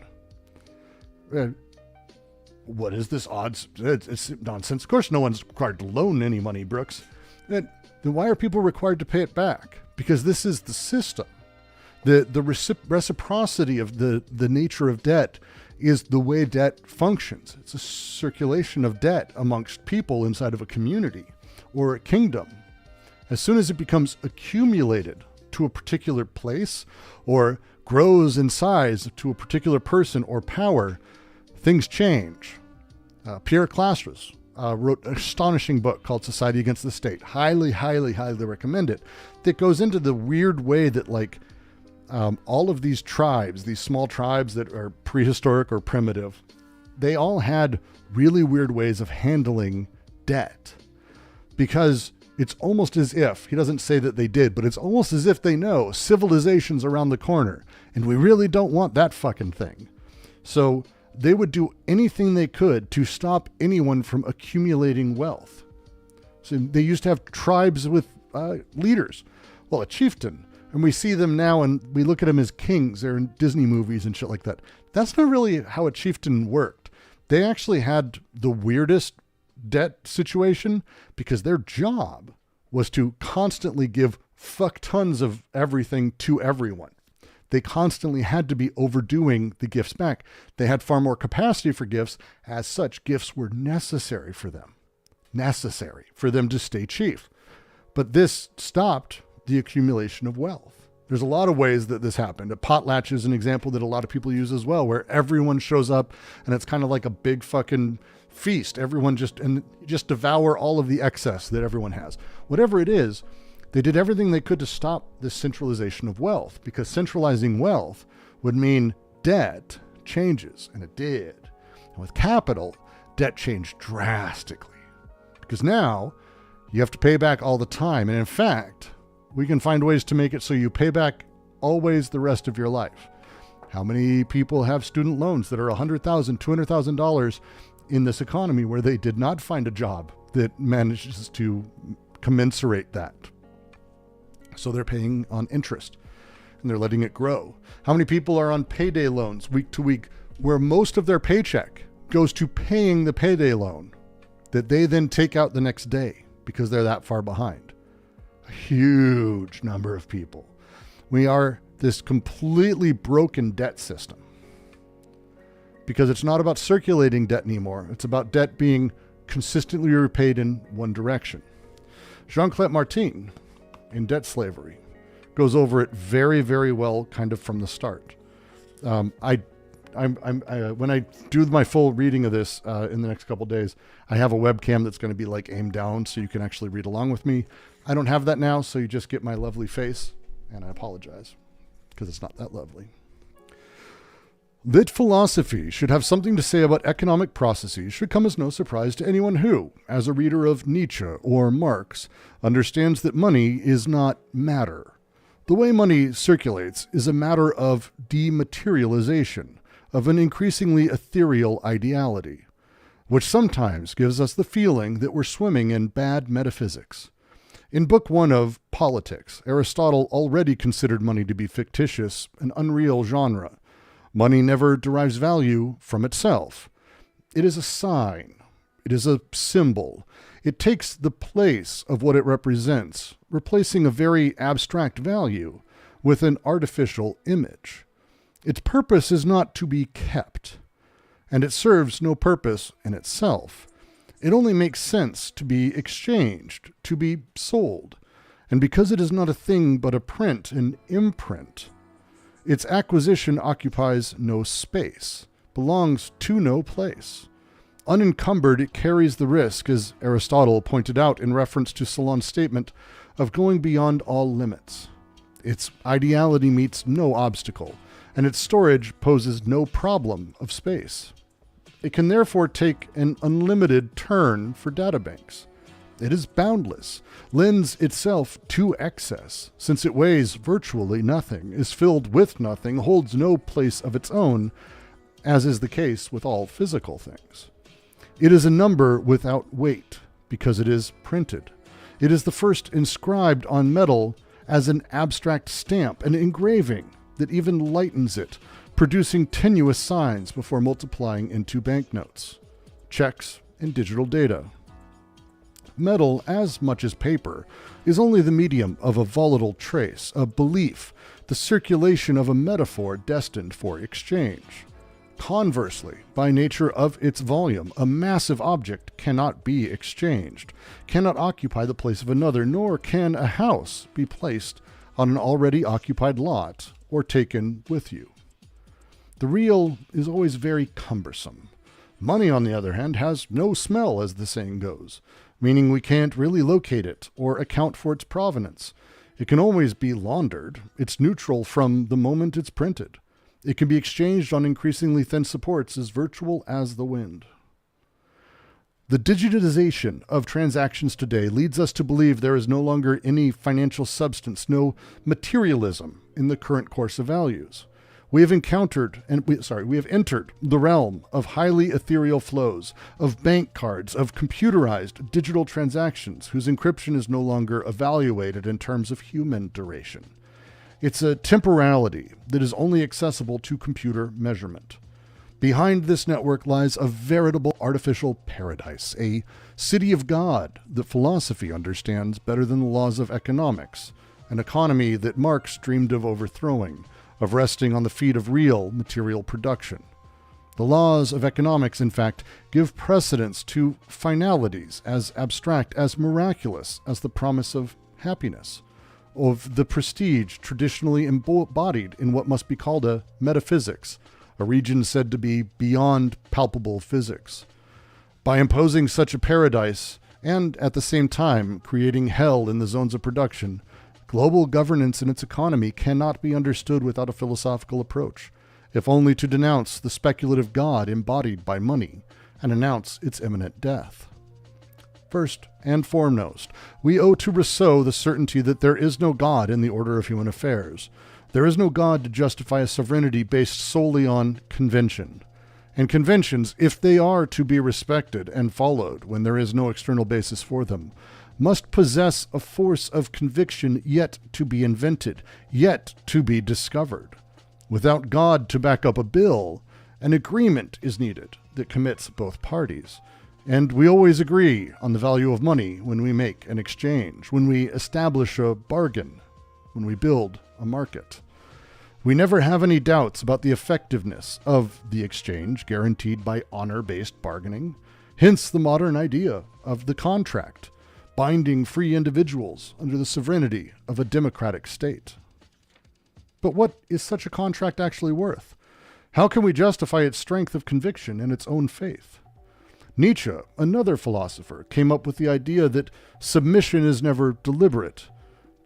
What is this odds? It's nonsense. Of course, no one's required to loan any money, Brooks. Then why are people required to pay it back? Because this is the system. The reciprocity of the nature of debt is the way debt functions. It's a circulation of debt amongst people inside of a community or a kingdom. As soon as it becomes accumulated to a particular place or grows in size to a particular person or power, things change. Pierre Clastres wrote an astonishing book called Society Against the State. Highly, highly, highly recommend it. That goes into the weird way that all of these tribes, these small tribes that are prehistoric or primitive, they all had really weird ways of handling debt. Because it's almost as if, he doesn't say that they did, but it's almost as if they know civilization's around the corner and we really don't want that fucking thing. So they would do anything they could to stop anyone from accumulating wealth. So they used to have tribes with leaders. Well, a chieftain, and we see them now and we look at them as kings. They're in Disney movies and shit like that. That's not really how a chieftain worked. They actually had the weirdest debt situation because their job was to constantly give fuck tons of everything to everyone. They constantly had to be overdoing the gifts back. They had far more capacity for gifts. As such, gifts were necessary for them to stay chief. But this stopped the accumulation of wealth. There's a lot of ways that this happened. A potlatch is an example that a lot of people use as well, where everyone shows up and it's kind of like a big fucking feast. Everyone just devour all of the excess that everyone has. Whatever it is, they did everything they could to stop this centralization of wealth, because centralizing wealth would mean debt changes, and it did. And with capital, debt changed drastically, because now you have to pay back all the time. And in fact, we can find ways to make it so you pay back always the rest of your life. How many people have student loans that are $100,000, $200,000 in this economy where they did not find a job that manages to commensurate that? So they're paying on interest and they're letting it grow. How many people are on payday loans week to week where most of their paycheck goes to paying the payday loan that they then take out the next day because they're that far behind? A huge number of people. We are this completely broken debt system because it's not about circulating debt anymore. It's about debt being consistently repaid in one direction. Jean-Claude Martin in Debt Slavery goes over it very, very well, kind of from the start. When I do my full reading of this in the next couple days, I have a webcam that's going to be like aimed down so you can actually read along with me. I don't have that now, so you just get my lovely face, and I apologize because it's not that lovely. That philosophy should have something to say about economic processes should come as no surprise to anyone who, as a reader of Nietzsche or Marx, understands that money is not matter. The way money circulates is a matter of dematerialization, of an increasingly ethereal ideality, which sometimes gives us the feeling that we're swimming in bad metaphysics. In Book 1 of Politics, Aristotle already considered money to be fictitious, an unreal genre. Money never derives value from itself. It is a sign. It is a symbol. It takes the place of what it represents, replacing a very abstract value with an artificial image. Its purpose is not to be kept, and it serves no purpose in itself. It only makes sense to be exchanged, to be sold. And because it is not a thing but a print, an imprint, its acquisition occupies no space, belongs to no place. Unencumbered, it carries the risk, as Aristotle pointed out in reference to Solon's statement, of going beyond all limits. Its ideality meets no obstacle, and its storage poses no problem of space. It can therefore take an unlimited turn for databanks. It is boundless, lends itself to excess, since it weighs virtually nothing, is filled with nothing, holds no place of its own, as is the case with all physical things. It is a number without weight, because it is printed. It is the first inscribed on metal as an abstract stamp, an engraving that even lightens it, producing tenuous signs before multiplying into banknotes, checks, and digital data. Metal, as much as paper, is only the medium of a volatile trace, a belief, the circulation of a metaphor destined for exchange. Conversely, by nature of its volume, a massive object cannot be exchanged, cannot occupy the place of another, nor can a house be placed on an already occupied lot or taken with you. The real is always very cumbersome. Money, on the other hand, has no smell, as the saying goes, meaning we can't really locate it or account for its provenance. It can always be laundered. It's neutral from the moment it's printed. It can be exchanged on increasingly thin supports as virtual as the wind. The digitization of transactions today leads us to believe there is no longer any financial substance, no materialism in the current course of values. We have entered the realm of highly ethereal flows, of bank cards, of computerized digital transactions whose encryption is no longer evaluated in terms of human duration. It's a temporality that is only accessible to computer measurement. Behind this network lies a veritable artificial paradise, a city of God that philosophy understands better than the laws of economics, an economy that Marx dreamed of overthrowing, of resting on the feet of real material production. The laws of economics, in fact, give precedence to finalities as abstract, as miraculous as the promise of happiness, of the prestige traditionally embodied in what must be called a metaphysics, a region said to be beyond palpable physics. By imposing such a paradise, and at the same time creating hell in the zones of production, global governance in its economy cannot be understood without a philosophical approach, if only to denounce the speculative God embodied by money and announce its imminent death. First and foremost, we owe to Rousseau the certainty that there is no God in the order of human affairs. There is no God to justify a sovereignty based solely on convention. And conventions, if they are to be respected and followed when there is no external basis for them, must possess a force of conviction yet to be invented, yet to be discovered. Without God to back up a bill, an agreement is needed that commits both parties. And we always agree on the value of money when we make an exchange, when we establish a bargain, when we build a market. We never have any doubts about the effectiveness of the exchange guaranteed by honor-based bargaining, hence the modern idea of the contract, binding free individuals under the sovereignty of a democratic state. But what is such a contract actually worth? How can we justify its strength of conviction and its own faith? Nietzsche, another philosopher, came up with the idea that submission is never deliberate.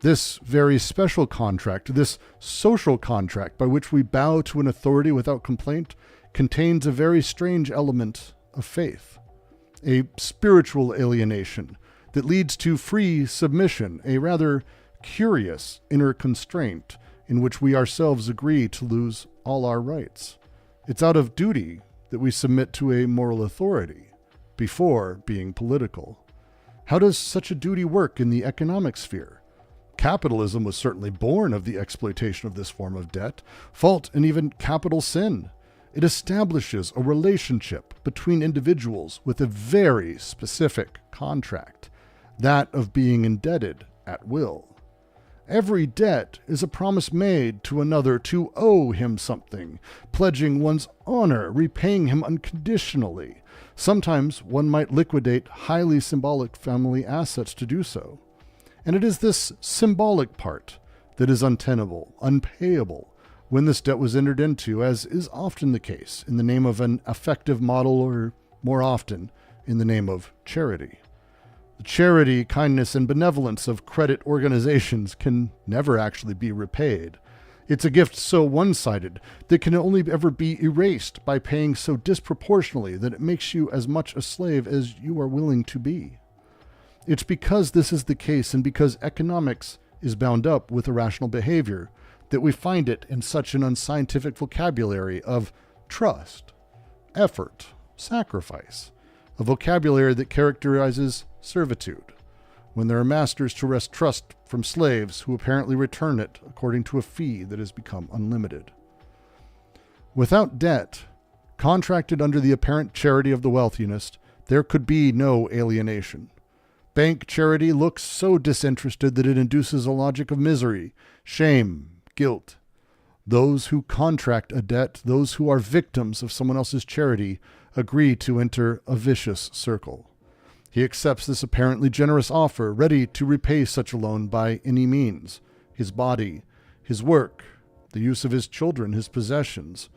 This very special contract, this social contract by which we bow to an authority without complaint, contains a very strange element of faith, a spiritual alienation that leads to free submission, a rather curious inner constraint in which we ourselves agree to lose all our rights. It's out of duty that we submit to a moral authority before being political. How does such a duty work in the economic sphere? Capitalism was certainly born of the exploitation of this form of debt, fault, and even capital sin. It establishes a relationship between individuals with a very specific contract, that of being indebted at will. Every debt is a promise made to another to owe him something, pledging one's honor, repaying him unconditionally. Sometimes one might liquidate highly symbolic family assets to do so. And it is this symbolic part that is untenable, unpayable, when this debt was entered into, as is often the case, in the name of an effective model, or more often, in the name of charity. The charity, kindness, and benevolence of credit organizations can never actually be repaid. It's a gift so one-sided that can only ever be erased by paying so disproportionately that it makes you as much a slave as you are willing to be. It's because this is the case, and because economics is bound up with irrational behavior, that we find it in such an unscientific vocabulary of trust, effort, sacrifice, a vocabulary that characterizes servitude, when there are masters to wrest trust from slaves who apparently return it according to a fee that has become unlimited. Without debt, contracted under the apparent charity of the wealthiest, there could be no alienation. Bank charity looks so disinterested that it induces a logic of misery, shame, guilt. Those who contract a debt, those who are victims of someone else's charity, agree to enter a vicious circle. He accepts this apparently generous offer, ready to repay such a loan by any means: his body, his work, the use of his children, his possessions.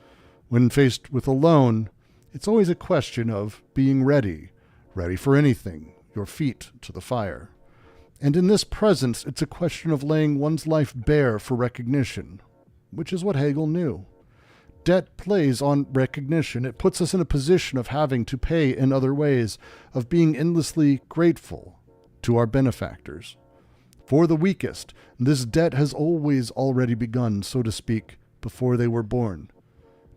When faced with a loan, it's always a question of being ready for anything, your feet to the fire. And in this presence, it's a question of laying one's life bare for recognition, which is what Hegel knew. Debt plays on recognition. It puts us in a position of having to pay in other ways, of being endlessly grateful to our benefactors. For the weakest, this debt has already begun, so to speak, before they were born.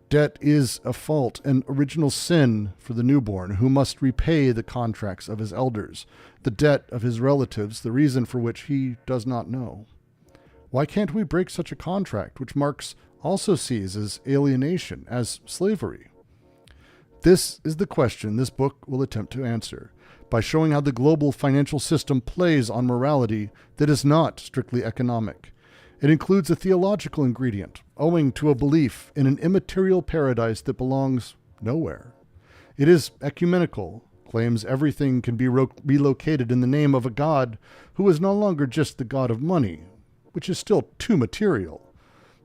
Debt is a fault, an original sin for the newborn, who must repay the contracts of his elders, the debt of his relatives, the reason for which he does not know. Why can't we break such a contract, which Marx also sees as alienation, as slavery? This is the question this book will attempt to answer, by showing how the global financial system plays on morality that is not strictly economic. It includes a theological ingredient, owing to a belief in an immaterial paradise that belongs nowhere. It is ecumenical, claims everything can be relocated in the name of a God who is no longer just the God of money, which is still too material.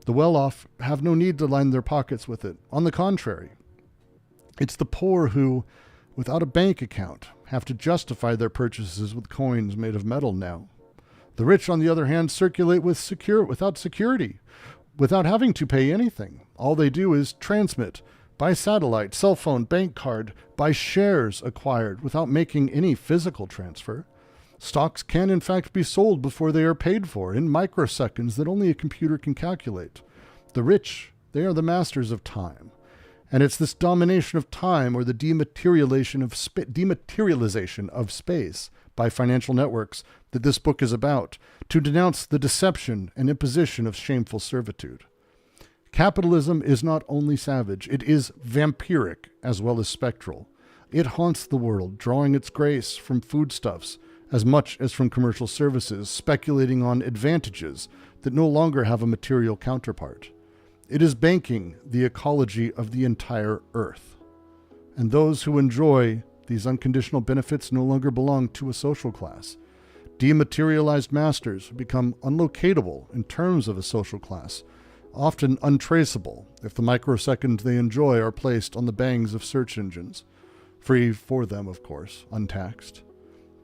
The well-off have no need to line their pockets with it. On the contrary, it's the poor who, without a bank account, have to justify their purchases with coins made of metal now. The rich, on the other hand, circulate without security, without having to pay anything. All they do is transmit by satellite, cell phone, bank card, by shares acquired without making any physical transfer. Stocks can in fact be sold before they are paid for in microseconds that only a computer can calculate. The rich, they are the masters of time. And it's this domination of time, or the dematerialization of space by financial networks, that this book is about, to denounce the deception and imposition of shameful servitude. Capitalism is not only savage, it is vampiric as well as spectral. It haunts the world, drawing its grace from foodstuffs as much as from commercial services, speculating on advantages that no longer have a material counterpart. It is banking the ecology of the entire earth. And those who enjoy these unconditional benefits no longer belong to a social class. Dematerialized masters become unlocatable in terms of a social class, often untraceable if the microseconds they enjoy are placed on the bangs of search engines. Free for them, of course, untaxed.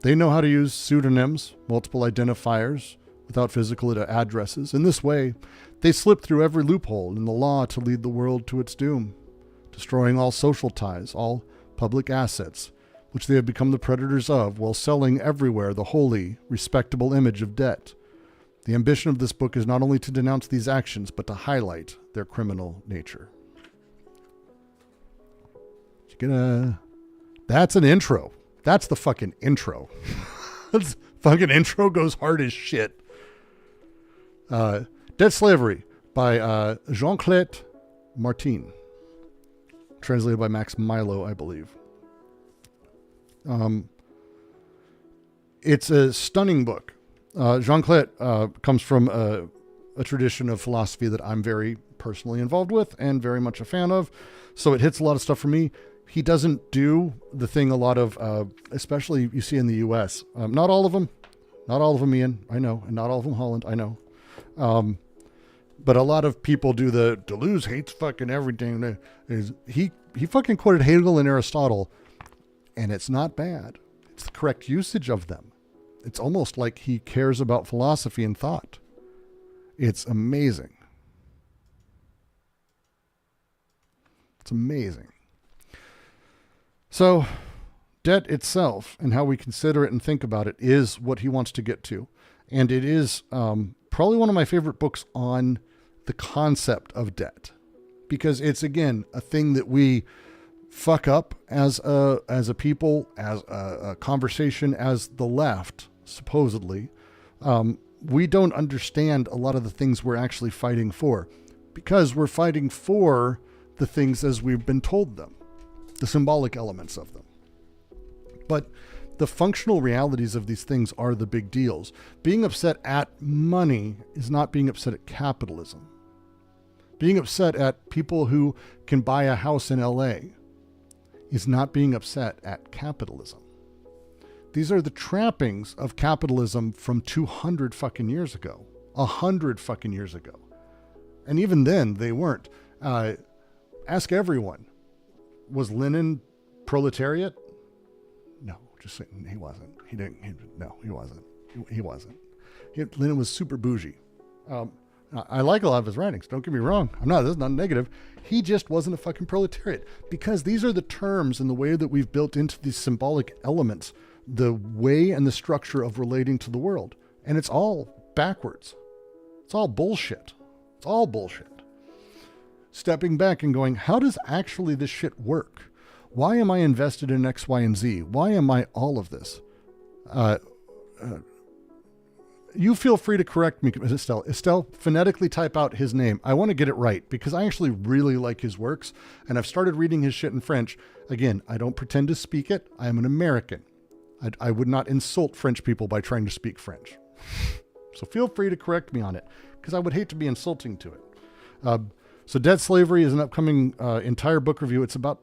They know how to use pseudonyms, multiple identifiers, without physical addresses. In this way, they slip through every loophole in the law to lead the world to its doom, destroying all social ties, all public assets, which they have become the predators of, while selling everywhere the holy, respectable image of debt. The ambition of this book is not only to denounce these actions, but to highlight their criminal nature. That's an intro. That's the fucking intro. This fucking intro goes hard as shit. Debt Slavery by Jean-Claude Martin. Translated by Max Milo, I believe. It's a stunning book. Jean-Claude comes from a tradition of philosophy that I'm very personally involved with and very much a fan of. So it hits a lot of stuff for me. He doesn't do the thing a lot of, especially you see in the U.S. Not all of them, Ian, I know. And not all of them, Holland, I know. But a lot of people do the Deleuze hates fucking everything. He fucking quoted Hegel and Aristotle, and it's not bad. It's the correct usage of them. It's almost like he cares about philosophy and thought. It's amazing. It's amazing. So, debt itself and how we consider it and think about it is what he wants to get to. And it is probably one of my favorite books on the concept of debt. Because it's, again, a thing that we fuck up as a people, as a conversation, as the left, supposedly. We don't understand a lot of the things we're actually fighting for. Because we're fighting for the things as we've been told them. The symbolic elements of them. But the functional realities of these things are the big deals. Being upset at money is not being upset at capitalism. Being upset at people who can buy a house in LA is not being upset at capitalism. These are the trappings of capitalism from 200 fucking years ago. 100 fucking years ago. And even then, they weren't. Ask everyone. Was Lenin proletariat? No, just saying, he wasn't. He wasn't. He wasn't. Lenin was super bougie. I like a lot of his writings. Don't get me wrong. This is not negative. He just wasn't a fucking proletariat, because these are the terms and the way that we've built into these symbolic elements, the way and the structure of relating to the world. And it's all backwards. It's all bullshit. It's all bullshit. Stepping back and going, how does actually this shit work? Why am I invested in X, Y, and Z? Why am I all of this? You feel free to correct me, Estelle. Estelle, phonetically type out his name. I want to get it right because I actually really like his works, and I've started reading his shit in French. Again, I don't pretend to speak it. I am an American. I would not insult French people by trying to speak French. So feel free to correct me on it because I would hate to be insulting to it. So Debt Slavery is an upcoming entire book review. It's going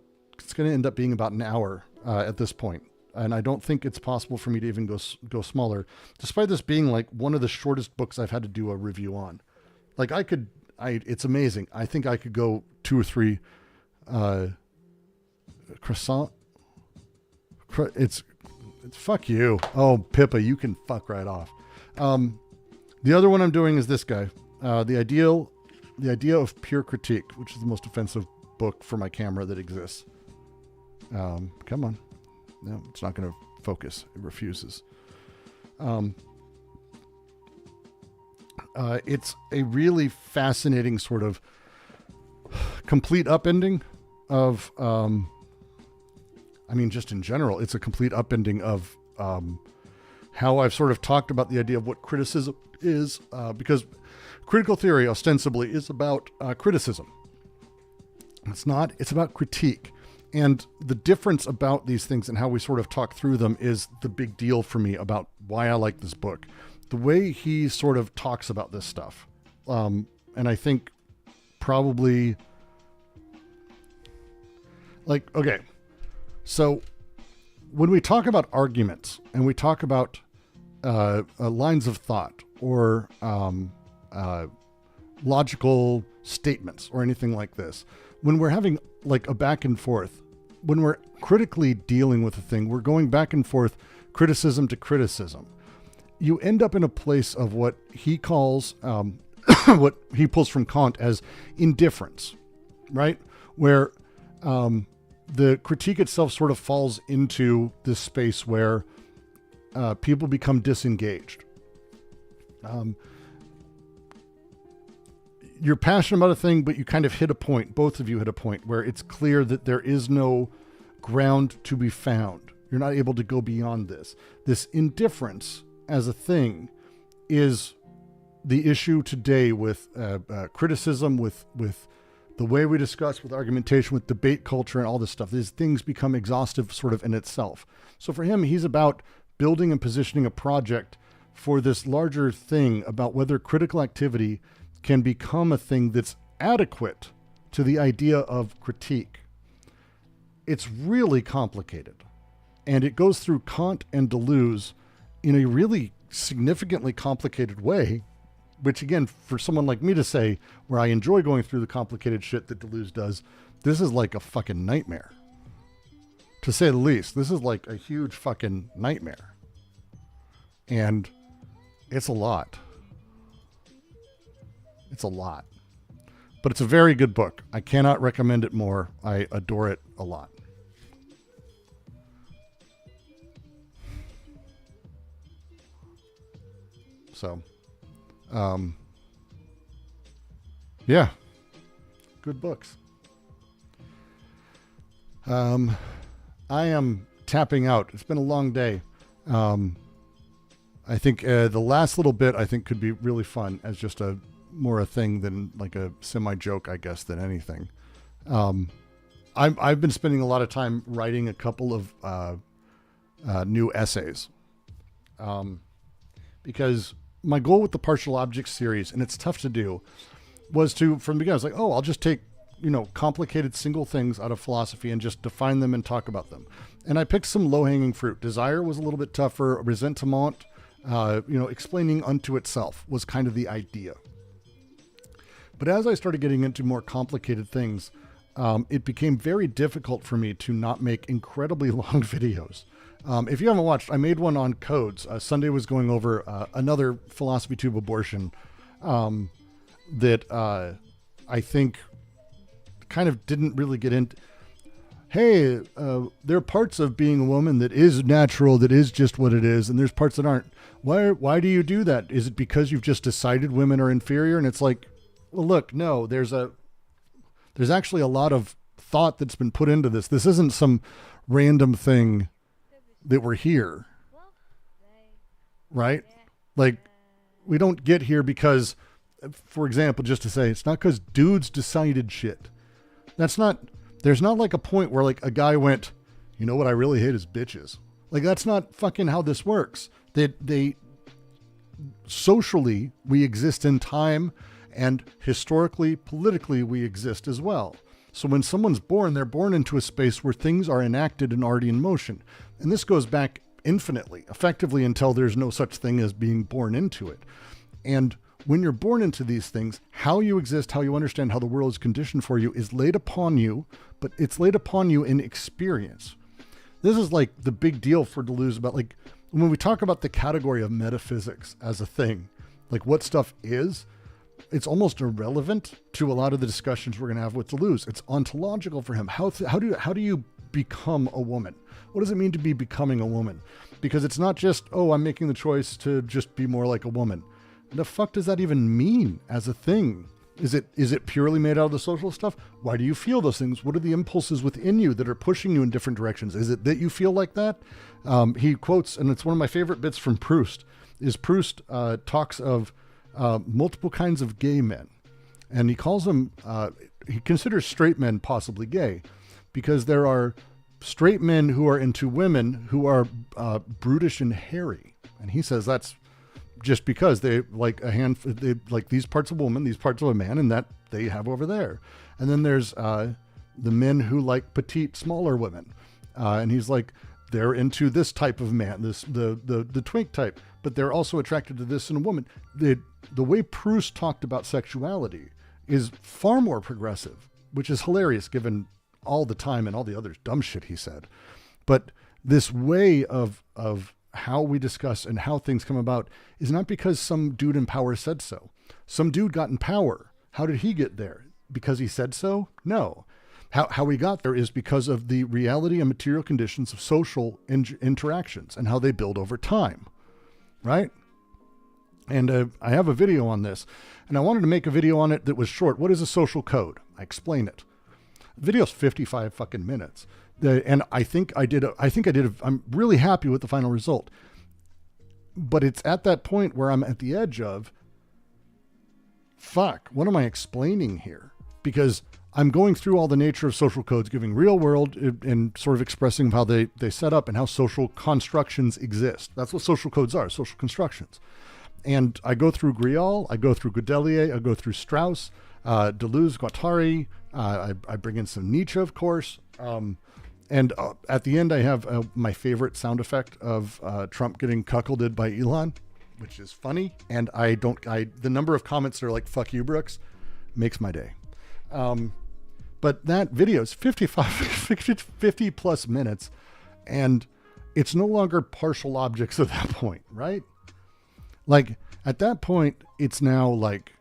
to end up being about an hour at this point. And I don't think it's possible for me to even go smaller, despite this being like one of the shortest books I've had to do a review on. Like it's amazing. I think I could go 2 or 3 croissant. It's fuck you. Oh, Pippa, you can fuck right off. The other one I'm doing is this guy. The Idea of Pure Critique, which is the most offensive book for my camera that exists. Come on. No, it's not going to focus. It refuses. It's a really fascinating sort of complete upending of, just in general, it's a complete upending of how I've sort of talked about the idea of what criticism is, because critical theory ostensibly is about criticism. It's not, it's about critique. And the difference about these things and how we sort of talk through them is the big deal for me about why I like this book. The way he sort of talks about this stuff. And I think probably okay. So when we talk about arguments and we talk about lines of thought or logical statements or anything like this, when we're having like a back and forth, when we're critically dealing with a thing, we're going back and forth, criticism to criticism. You end up in a place of what he calls, what he pulls from Kant as indifference, right? Where the critique itself sort of falls into this space where people become disengaged. You're passionate about a thing, but you kind of hit a point, both of you hit a point where it's clear that there is no ground to be found. You're not able to go beyond this. This indifference as a thing is the issue today with criticism, with the way we discuss, with argumentation, with debate culture and all this stuff. These things become exhaustive sort of in itself. So for him, he's about building and positioning a project for this larger thing about whether critical activity can become a thing that's adequate to the idea of critique. It's really complicated. And it goes through Kant and Deleuze in a really significantly complicated way, which again, for someone like me to say, where I enjoy going through the complicated shit that Deleuze does, this is like a fucking nightmare. To say the least, this is like a huge fucking nightmare. And it's a lot. It's a lot. But it's a very good book. I cannot recommend it more. I adore it a lot. So, yeah, good books. I am tapping out. It's been a long day. I think the last little bit I think could be really fun as just a thing than like a semi joke, I guess, than anything. I've been spending a lot of time writing a couple of new essays, because my goal with the partial objects series, and it's tough to do, was to, from the beginning, I was like, oh, I'll just take, complicated single things out of philosophy and just define them and talk about them. And I picked some low-hanging fruit. Desire was a little bit tougher. Resentment, explaining unto itself was kind of the idea. But as I started getting into more complicated things, it became very difficult for me to not make incredibly long videos. If you haven't watched, I made one on codes. Sunday was going over another philosophy tube abortion that I think kind of didn't really get into. Hey, there are parts of being a woman that is natural, that is just what it is, and there's parts that aren't. Why do you do that? Is it because you've just decided women are inferior? And it's like, well, look, no, there's actually a lot of thought that's been put into this. This isn't some random thing that we're here, right? Like, we don't get here because, for example, just to say, it's not because dudes decided shit. There's not like a point where like a guy went, you know what I really hate is bitches. Like, that's not fucking how this works. They socially, we exist in time, and historically, politically, we exist as well. So when someone's born, they're born into a space where things are enacted and already in motion. And this goes back infinitely, effectively, until there's no such thing as being born into it. And when you're born into these things, how you exist, how you understand how the world is conditioned for you is laid upon you, but it's laid upon you in experience. This is like the big deal for Deleuze about, like, when we talk about the category of metaphysics as a thing, like what stuff is, it's almost irrelevant to a lot of the discussions we're going to have with Deleuze. It's ontological for him. How do you become a woman? What does it mean to be becoming a woman? Because it's not just, oh, I'm making the choice to just be more like a woman. The fuck does that even mean as a thing? Is it purely made out of the social stuff? Why do you feel those things? What are the impulses within you that are pushing you in different directions? Is it that you feel like that? He quotes, and it's one of my favorite bits from Proust, is Proust talks of multiple kinds of gay men. And he calls them, he considers straight men possibly gay, because there are straight men who are into women who are brutish and hairy. And he says that's just because they like they like these parts of a woman, these parts of a man, and that they have over there. And then there's the men who like petite, smaller women. And he's like, they're into this type of man, the twink type, but they're also attracted to this in a woman. The way Proust talked about sexuality is far more progressive, which is hilarious given all the time and all the other dumb shit he said. But this way of how we discuss and how things come about is not because some dude in power said so. Some dude got in power. How did he get there? Because he said so? No. How he got there is because of the reality and material conditions of social interactions and how they build over time, right? And I have a video on this, and I wanted to make a video on it that was short. What is a social code? I explain it. The video's 55 fucking minutes. And I'm really happy with the final result. But it's at that point where I'm at the edge of, fuck, what am I explaining here? Because I'm going through all the nature of social codes, giving real world and sort of expressing how they set up and how social constructions exist. That's what social codes are, social constructions. And I go through Grial, I go through Godelier, I go through Strauss, Deleuze, Guattari, I bring in some Nietzsche, of course. And at the end, I have my favorite sound effect of Trump getting cuckolded by Elon, which is funny. And the number of comments that are like, fuck you, Brooks, makes my day. But that video is 50 plus minutes, and it's no longer partial objects at that point, right? Like at that point, it's now like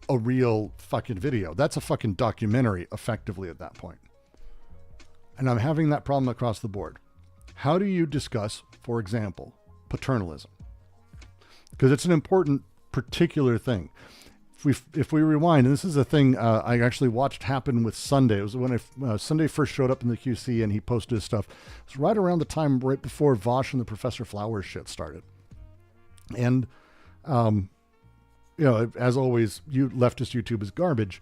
a real fucking video. That's a fucking documentary effectively at that point. And I'm having that problem across the board. How do you discuss, for example, paternalism? Because it's an important particular thing. If we rewind, and this is a thing I actually watched happen with Sunday. It was when Sunday first showed up in the QC and he posted his stuff. It was right around the time right before Vosh and the Professor Flowers shit started. And, as always, leftist YouTube is garbage.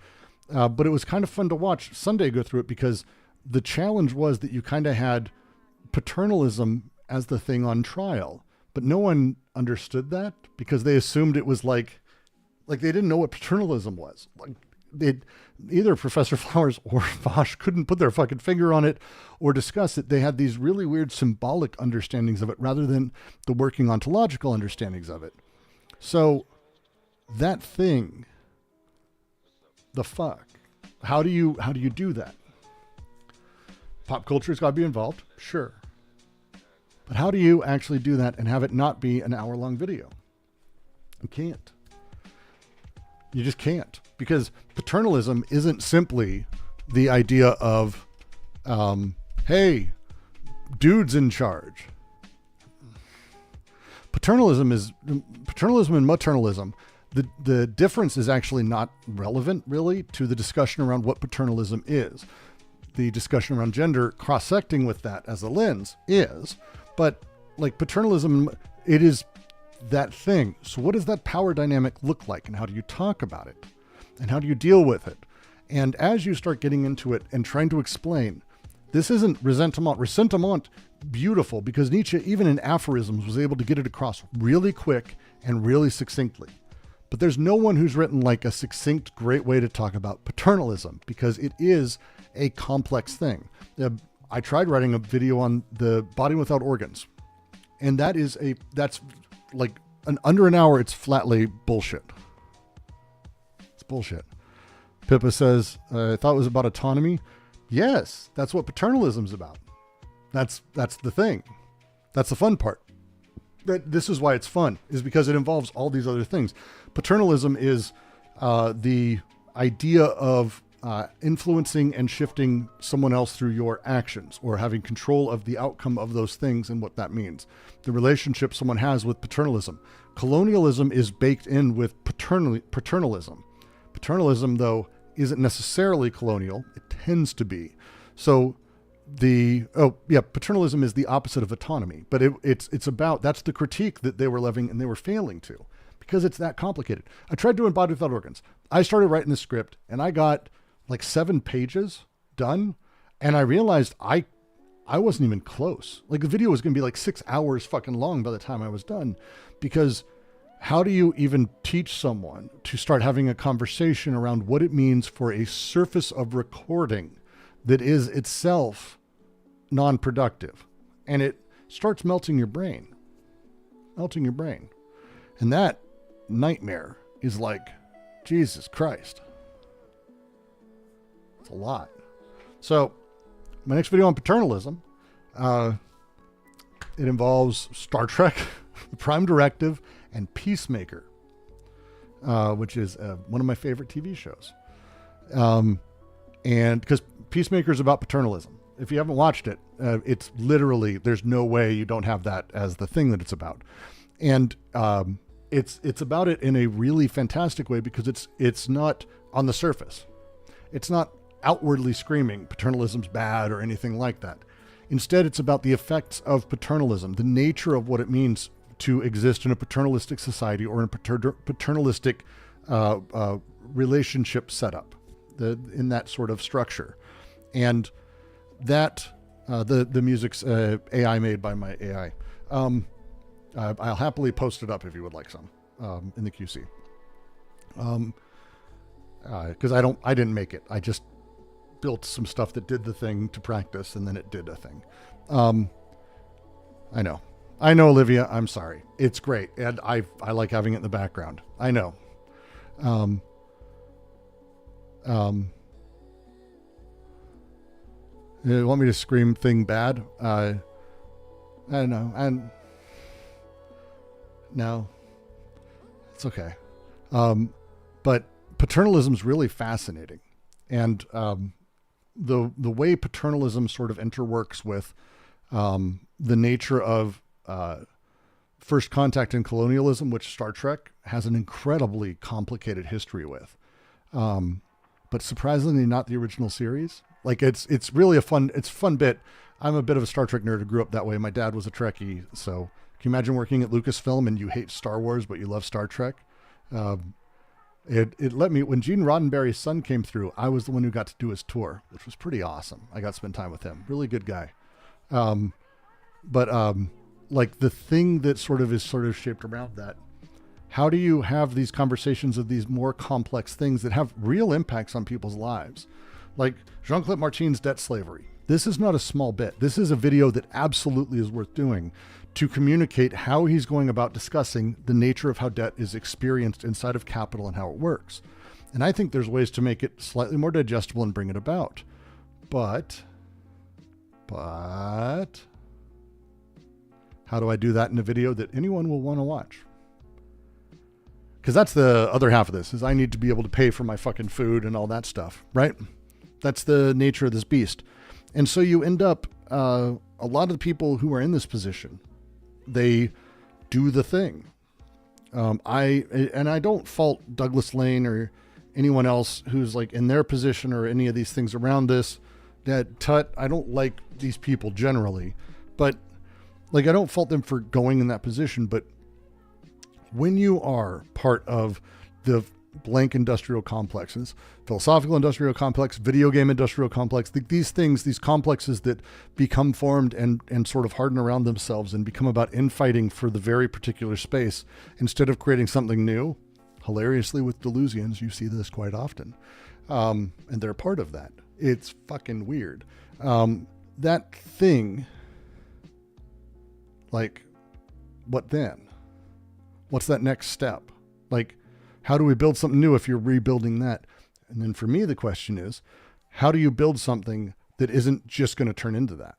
But it was kind of fun to watch Sunday go through it because the challenge was that you kind of had paternalism as the thing on trial, but no one understood that because they assumed it was like they didn't know what paternalism was. Like either Professor Flowers or Vosh couldn't put their fucking finger on it or discuss it. They had these really weird symbolic understandings of it rather than the working ontological understandings of it. So that thing, the fuck, how do you do that? Pop culture's got to be involved, sure. But how do you actually do that and have it not be an hour-long video? You can't. You just can't. Because paternalism isn't simply the idea of, hey, dude's in charge. Paternalism and maternalism, the difference is actually not relevant, really, to the discussion around what paternalism is. The discussion around gender cross-secting with that as a lens is, but like paternalism, it is that thing. So what does that power dynamic look like and how do you talk about it and how do you deal with it? And as you start getting into it and trying to explain, this isn't resentiment beautiful because Nietzsche, even in aphorisms, was able to get it across really quick and really succinctly. But there's no one who's written like a succinct, great way to talk about paternalism because it is a complex thing. I tried writing a video on the body without organs, and that's like under an hour. It's flatly bullshit. It's bullshit. Pippa says, I thought it was about autonomy. Yes, that's what paternalism's about. That's the thing. That's the fun part. This is why it's fun, is because it involves all these other things. Paternalism is the idea of influencing and shifting someone else through your actions, or having control of the outcome of those things and what that means. The relationship someone has with paternalism. Colonialism is baked in with paternalism. Paternalism, though, isn't necessarily colonial. It tends to be. So paternalism is the opposite of autonomy, but it's about, that's the critique that they were levying and they were failing to, because it's that complicated. I tried doing Body Without Organs. I started writing the script and I got like 7 pages done, and I realized I wasn't even close. Like, the video was going to be like 6 hours fucking long by the time I was done, because how do you even teach someone to start having a conversation around what it means for a surface of recording that is itself non-productive? And it starts melting your brain. And that nightmare is like, Jesus Christ. It's a lot. So my next video on paternalism, it involves Star Trek, The Prime Directive, and Peacemaker, which is one of my favorite TV shows. And because Peacemaker is about paternalism. If you haven't watched it, it's literally, there's no way you don't have that as the thing that it's about. And it's about it in a really fantastic way, because it's not on the surface. It's not outwardly screaming paternalism's bad or anything like that. Instead, it's about the effects of paternalism, the nature of what it means to exist in a paternalistic society or in a paternalistic relationship setup, in that sort of structure. And that the music's AI made by my AI. I'll happily post it up if you would like some in the QC. Because I didn't make it. I just built some stuff that did the thing to practice, and then it did a thing. I know, Olivia. I'm sorry. It's great, and I like having it in the background. I know. You want me to scream thing bad? I don't know. And no, it's okay. But paternalism is really fascinating, and the way paternalism sort of interworks with the nature of first contact and colonialism, which Star Trek has an incredibly complicated history with, but surprisingly not the original series. Like, it's really a fun bit. I'm a bit of a Star Trek nerd who grew up that way. My dad was a Trekkie, so can you imagine working at Lucasfilm and you hate Star Wars but you love Star Trek? It let me, when Gene Roddenberry's son came through, I was the one who got to do his tour, which was pretty awesome. I got to spend time with him. Really good guy. Like, the thing that sort of shaped around that, how do you have these conversations of these more complex things that have real impacts on people's lives? Like Jean-Claude Martin's debt slavery. This is not a small bit. This is a video that absolutely is worth doing to communicate how he's going about discussing the nature of how debt is experienced inside of capital and how it works. And I think there's ways to make it slightly more digestible and bring it about. But how do I do that in a video that anyone will want to watch? Because that's the other half of this, is I need to be able to pay for my fucking food and all that stuff, right? That's the nature of this beast. And so you end up, a lot of the people who are in this position, they do the thing. I don't fault Douglas Lane or anyone else who's like in their position or any of these things around this. I don't like these people generally, but like, I don't fault them for going in that position. But when you are part of the blank industrial complexes, philosophical industrial complex, video game industrial complex, these things, these complexes that become formed and sort of harden around themselves and become about infighting for the very particular space instead of creating something new. Hilariously, with Deleuzians, you see this quite often. And they're part of that. It's fucking weird. That thing, like, what then? What's that next step? Like, how do we build something new if you're rebuilding that? And then for me, the question is, how do you build something that isn't just going to turn into that?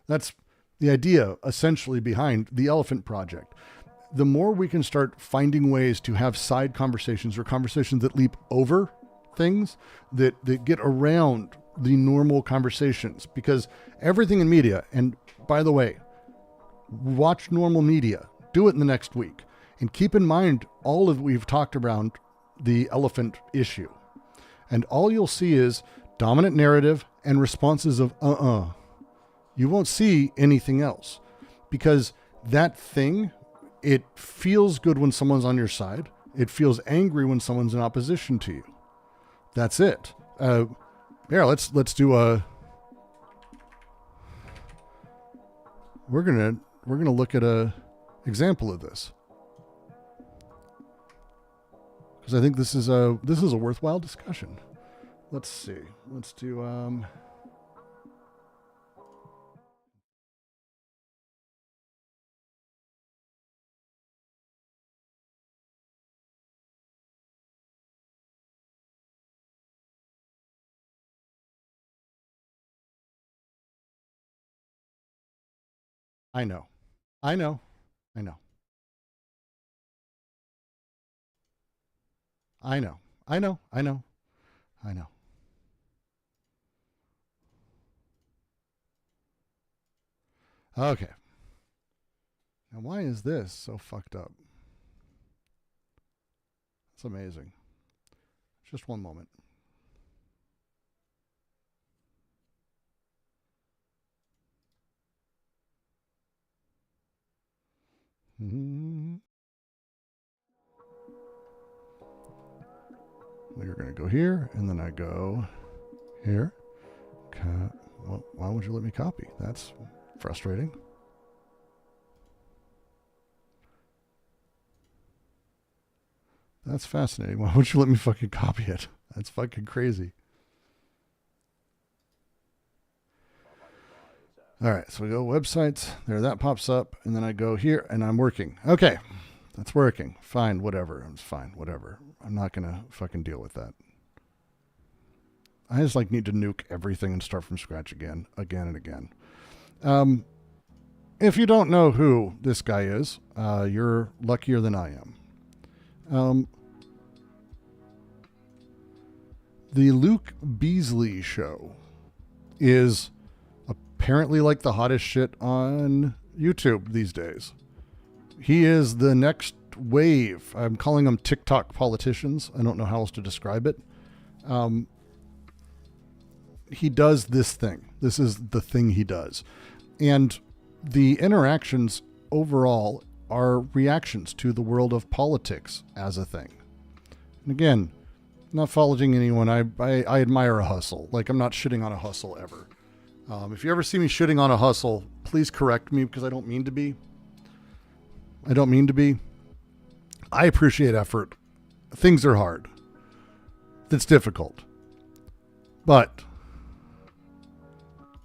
That's the idea essentially behind the Elephant Project. The more we can start finding ways to have side conversations or conversations that leap over things that get around the normal conversations, because everything in media, and by the way, watch normal media, do it in the next week, and keep in mind all of we've talked around the elephant issue. And all you'll see is dominant narrative and responses of You won't see anything else, because that thing, it feels good when someone's on your side. It feels angry when someone's in opposition to you. That's it. Yeah, let's do a. We're gonna look at a example of this, because I think this is a worthwhile discussion. Let's see. Let's do I know. I know. I know. I know. I know. I know. I know. Okay. Now, why is this so fucked up? It's amazing. Just one moment. We're going to go here, and then I go here. Well, why won't you let me copy? That's frustrating. That's fascinating. Why won't you let me fucking copy it? That's fucking crazy. All right, so we go websites. There, that pops up, and then I go here, and I'm working. Okay, that's working. Fine, whatever. It's fine, whatever. I'm not gonna fucking deal with that. I just need to nuke everything and start from scratch again and again. If you don't know who this guy is, you're luckier than I am. The Luke Beasley show is apparently the hottest shit on YouTube these days. He is the next wave. I'm calling them TikTok politicians. I don't know how else to describe it. He does this thing. This is the thing he does. And the interactions overall are reactions to the world of politics as a thing. And again, not faulting anyone. I admire a hustle. I'm not shitting on a hustle ever. If you ever see me shitting on a hustle, please correct me, because I don't mean to be. I don't mean to be. I appreciate effort. Things are hard. It's difficult. But,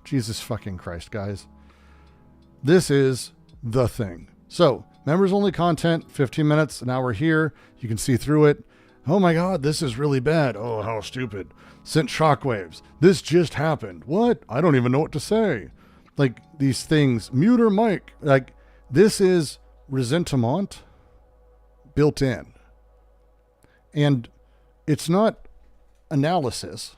Jesus fucking Christ, guys. This is the thing. So, members only content, 15 minutes, an hour here. You can see through it. Oh my God, this is really bad. Oh, how stupid. Sent shockwaves. This just happened. What? I don't even know what to say. These things. Mute or mic. This is resentment built in. And it's not analysis.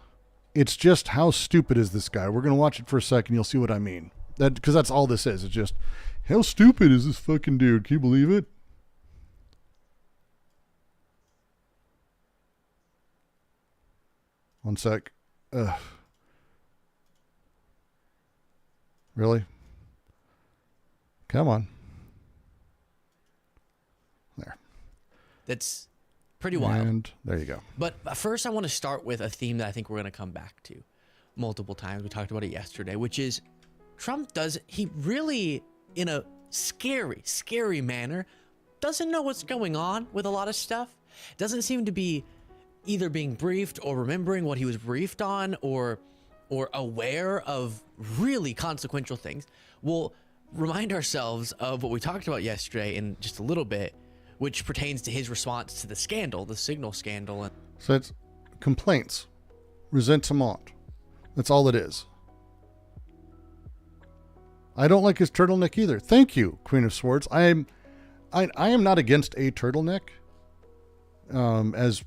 It's just how stupid is this guy. We're going to watch it for a second. You'll see what I mean. Because that's all this is. It's just, how stupid is this fucking dude? Can you believe it? One sec. Ugh. Really? Come on. There. That's pretty wild. And there you go. But first I want to start with a theme that I think we're going to come back to multiple times. We talked about it yesterday, which is he really, in a scary manner, doesn't know what's going on with a lot of stuff. Doesn't seem to be either being briefed or remembering what he was briefed on, or aware of really consequential things. We'll remind ourselves of what we talked about yesterday in just a little bit, which pertains to his response to the scandal, the Signal scandal. So it's complaints, resentment. That's all it is. I don't like his turtleneck either. Thank you, Queen of Swords. I am not against a turtleneck. As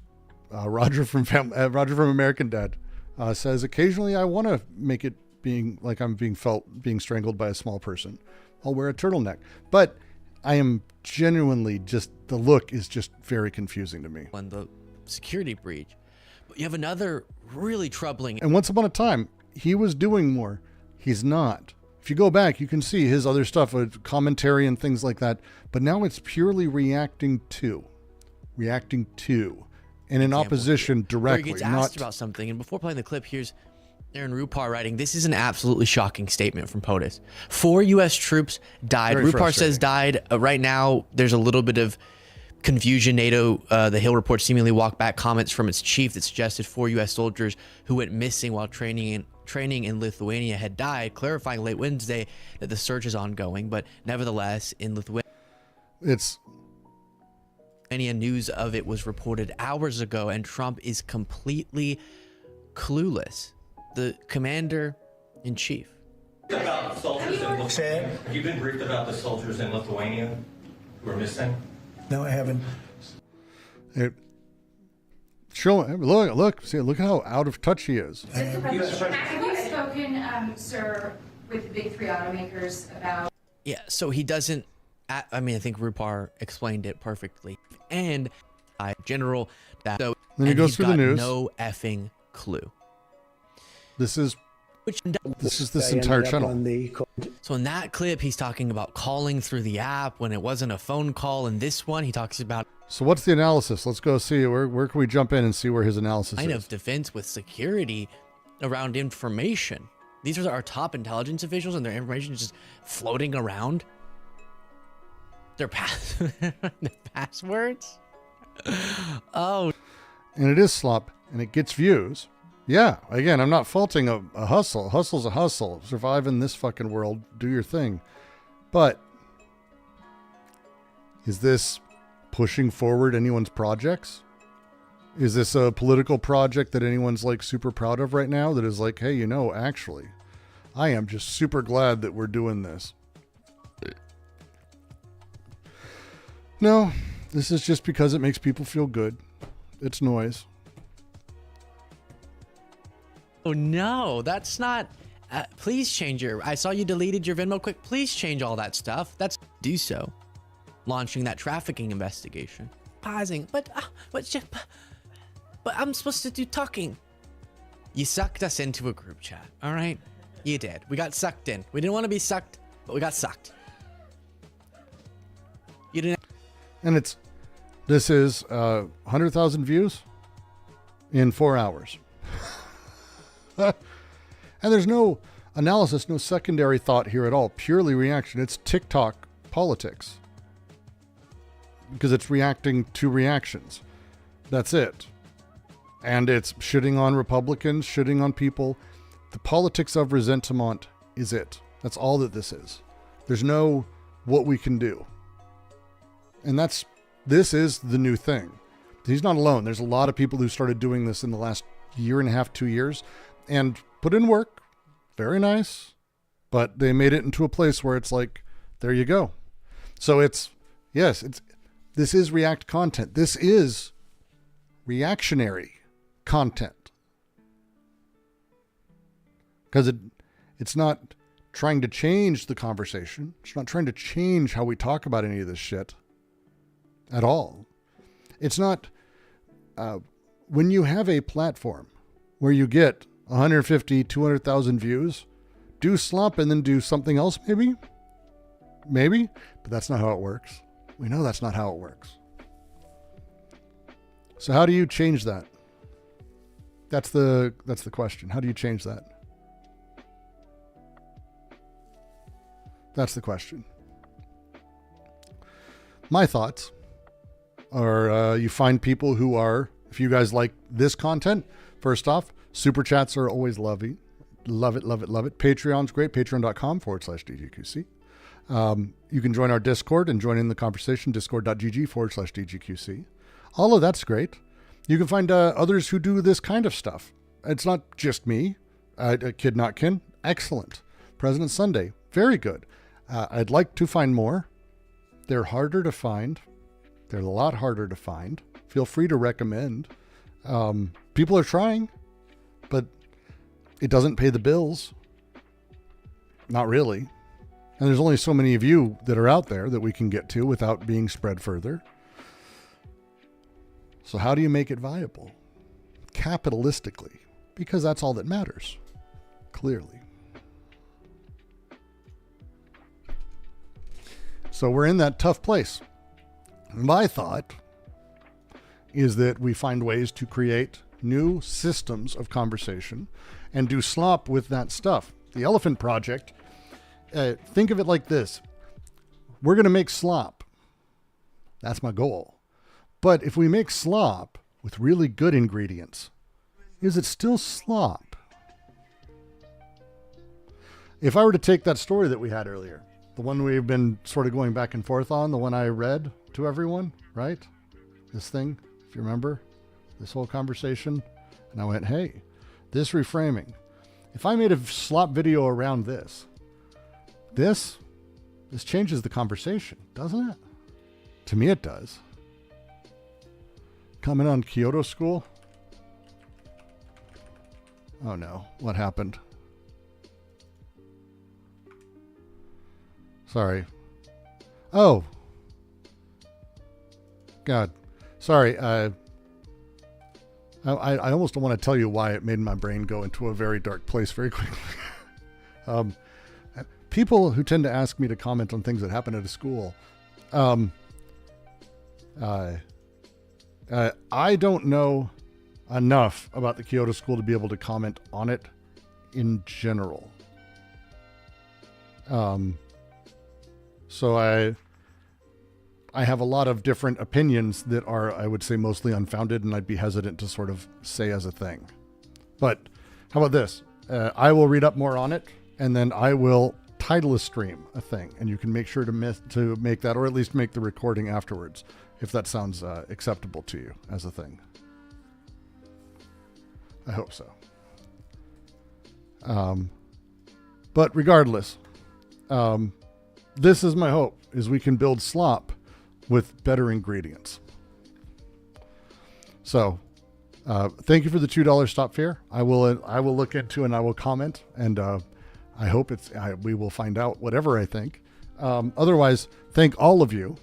Roger from American Dad says, occasionally I want to make it being like I'm being strangled by a small person. I'll wear a turtleneck. But I am genuinely the look is just very confusing to me. On the security breach. But you have another really troubling. And once upon a time, he was doing more. He's not. If you go back, you can see his other stuff, commentary and things like that. But now it's purely reacting to, and in opposition directly. Where he gets asked about something, and before playing the clip, here's Aaron Rupar writing, "This is an absolutely shocking statement from POTUS. 4 U.S. troops died." Very Rupar says died. Right now, there's a little bit of confusion. NATO, the Hill report seemingly walked back comments from its chief that suggested 4 U.S. soldiers who went missing while training in Lithuania had died, clarifying late Wednesday that the search is ongoing. But nevertheless, in Lithuania, news of it was reported hours ago, and Trump is completely clueless. The commander-in-chief. About soldiers in Lithuania. Have you been briefed about the soldiers in Lithuania who are missing? No, I haven't. Look how out of touch he is. Have you spoken, sir, with the big 3 automakers about... Yeah, so he doesn't, I think Rupar explained it perfectly. And General, so then he goes through the news. No effing clue. This is this entire channel. So in that clip, he's talking about calling through the app when it wasn't a phone call. In this one, he talks about... So what's the analysis? Let's go see where can we jump in and see where his analysis kind is. of defense with security around information. These are our top intelligence officials, and their information is just floating around. Their passwords. Oh, and it is Slop, and it gets views. Yeah, again, I'm not faulting a hustle. Hustle's a hustle. Survive in this fucking world. Do your thing. But is this pushing forward anyone's projects? Is this a political project that anyone's like super proud of right now? That is like, hey, actually, I am just super glad that we're doing this. No, this is just because it makes people feel good. It's noise. Oh no, that's not. Please change I saw you deleted your Venmo quick. Please change all that stuff. Do so. Launching that trafficking investigation. Pausing, but I'm supposed to do talking. You sucked us into a group chat. All right, you did. We got sucked in. We didn't want to be sucked, but we got sucked. You didn't. And this is 100,000 views in 4 hours. And there's no analysis, no secondary thought here at all. Purely reaction. It's TikTok politics. Because it's reacting to reactions. That's it. And it's shitting on Republicans, shitting on people. The politics of resentment is it. That's all that this is. There's no what we can do. And this is the new thing. He's not alone. There's a lot of people who started doing this in the last year and a half, 2 years, and put in work. Very nice. But they made it into a place where it's like, there you go. So this is React content. This is reactionary content. Because it's not trying to change the conversation. It's not trying to change how we talk about any of this shit at all. It's not, when you have a platform where you get 150, 200,000 views, do Slop and then do something else maybe, but that's not how it works. We know that's not how it works. So how do you change that? That's the question. How do you change that? That's the question. My thoughts are you find people who are, if you guys like this content, first off, super chats are always lovely. Love it, love it, love it. Patreon's great. Patreon.com/DGQC. You can join our Discord and join in the conversation. Discord.gg/DGQC. All of that's great. You can find others who do this kind of stuff. It's not just me. Kid Not Kin. Excellent. President Sunday. Very good. I'd like to find more. They're harder to find. They're a lot harder to find. Feel free to recommend. People are trying, but it doesn't pay the bills. Not really. And there's only so many of you that are out there that we can get to without being spread further. So how do you make it viable? Capitalistically, because that's all that matters, clearly. So we're in that tough place. My thought is that we find ways to create new systems of conversation and do slop with that stuff. The Elephant Project, think of it like this. We're going to make slop. That's my goal. But if we make slop with really good ingredients, is it still slop? If I were to take that story that we had earlier, the one we've been sort of going back and forth on, the one I read to everyone, right? This thing, if you remember, this whole conversation. And I went, hey, this reframing. If I made a slop video around this changes the conversation, doesn't it? To me, it does. Comment on Kyoto School. Oh no, what happened? Sorry. Oh. God. Sorry. I almost don't want to tell you why it made my brain go into a very dark place very quickly. People who tend to ask me to comment on things that happen at a school, I don't know enough about the Kyoto School to be able to comment on it in general. So I have a lot of different opinions that are, I would say, mostly unfounded, and I'd be hesitant to sort of say as a thing. But how about this? I will read up more on it, and then I will title a stream a thing, and you can make sure to make that, or at least make the recording afterwards, if that sounds acceptable to you as a thing. I hope so. But regardless, this is my hope, is we can build slop with better ingredients. So thank you for the $2 stop fare. I will look into and I will comment, and I hope we will find out whatever I think. Otherwise, thank all of you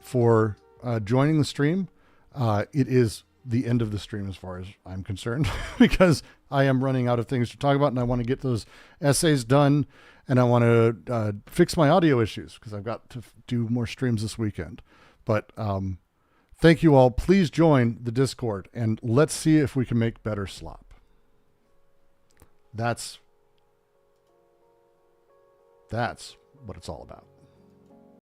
for joining the stream. It is the end of the stream as far as I'm concerned, because I am running out of things to talk about, and I want to get those essays done, and I want to fix my audio issues, because I've got to do more streams this weekend. But thank you all. Please join the Discord, and let's see if we can make better slop. That's what it's all about.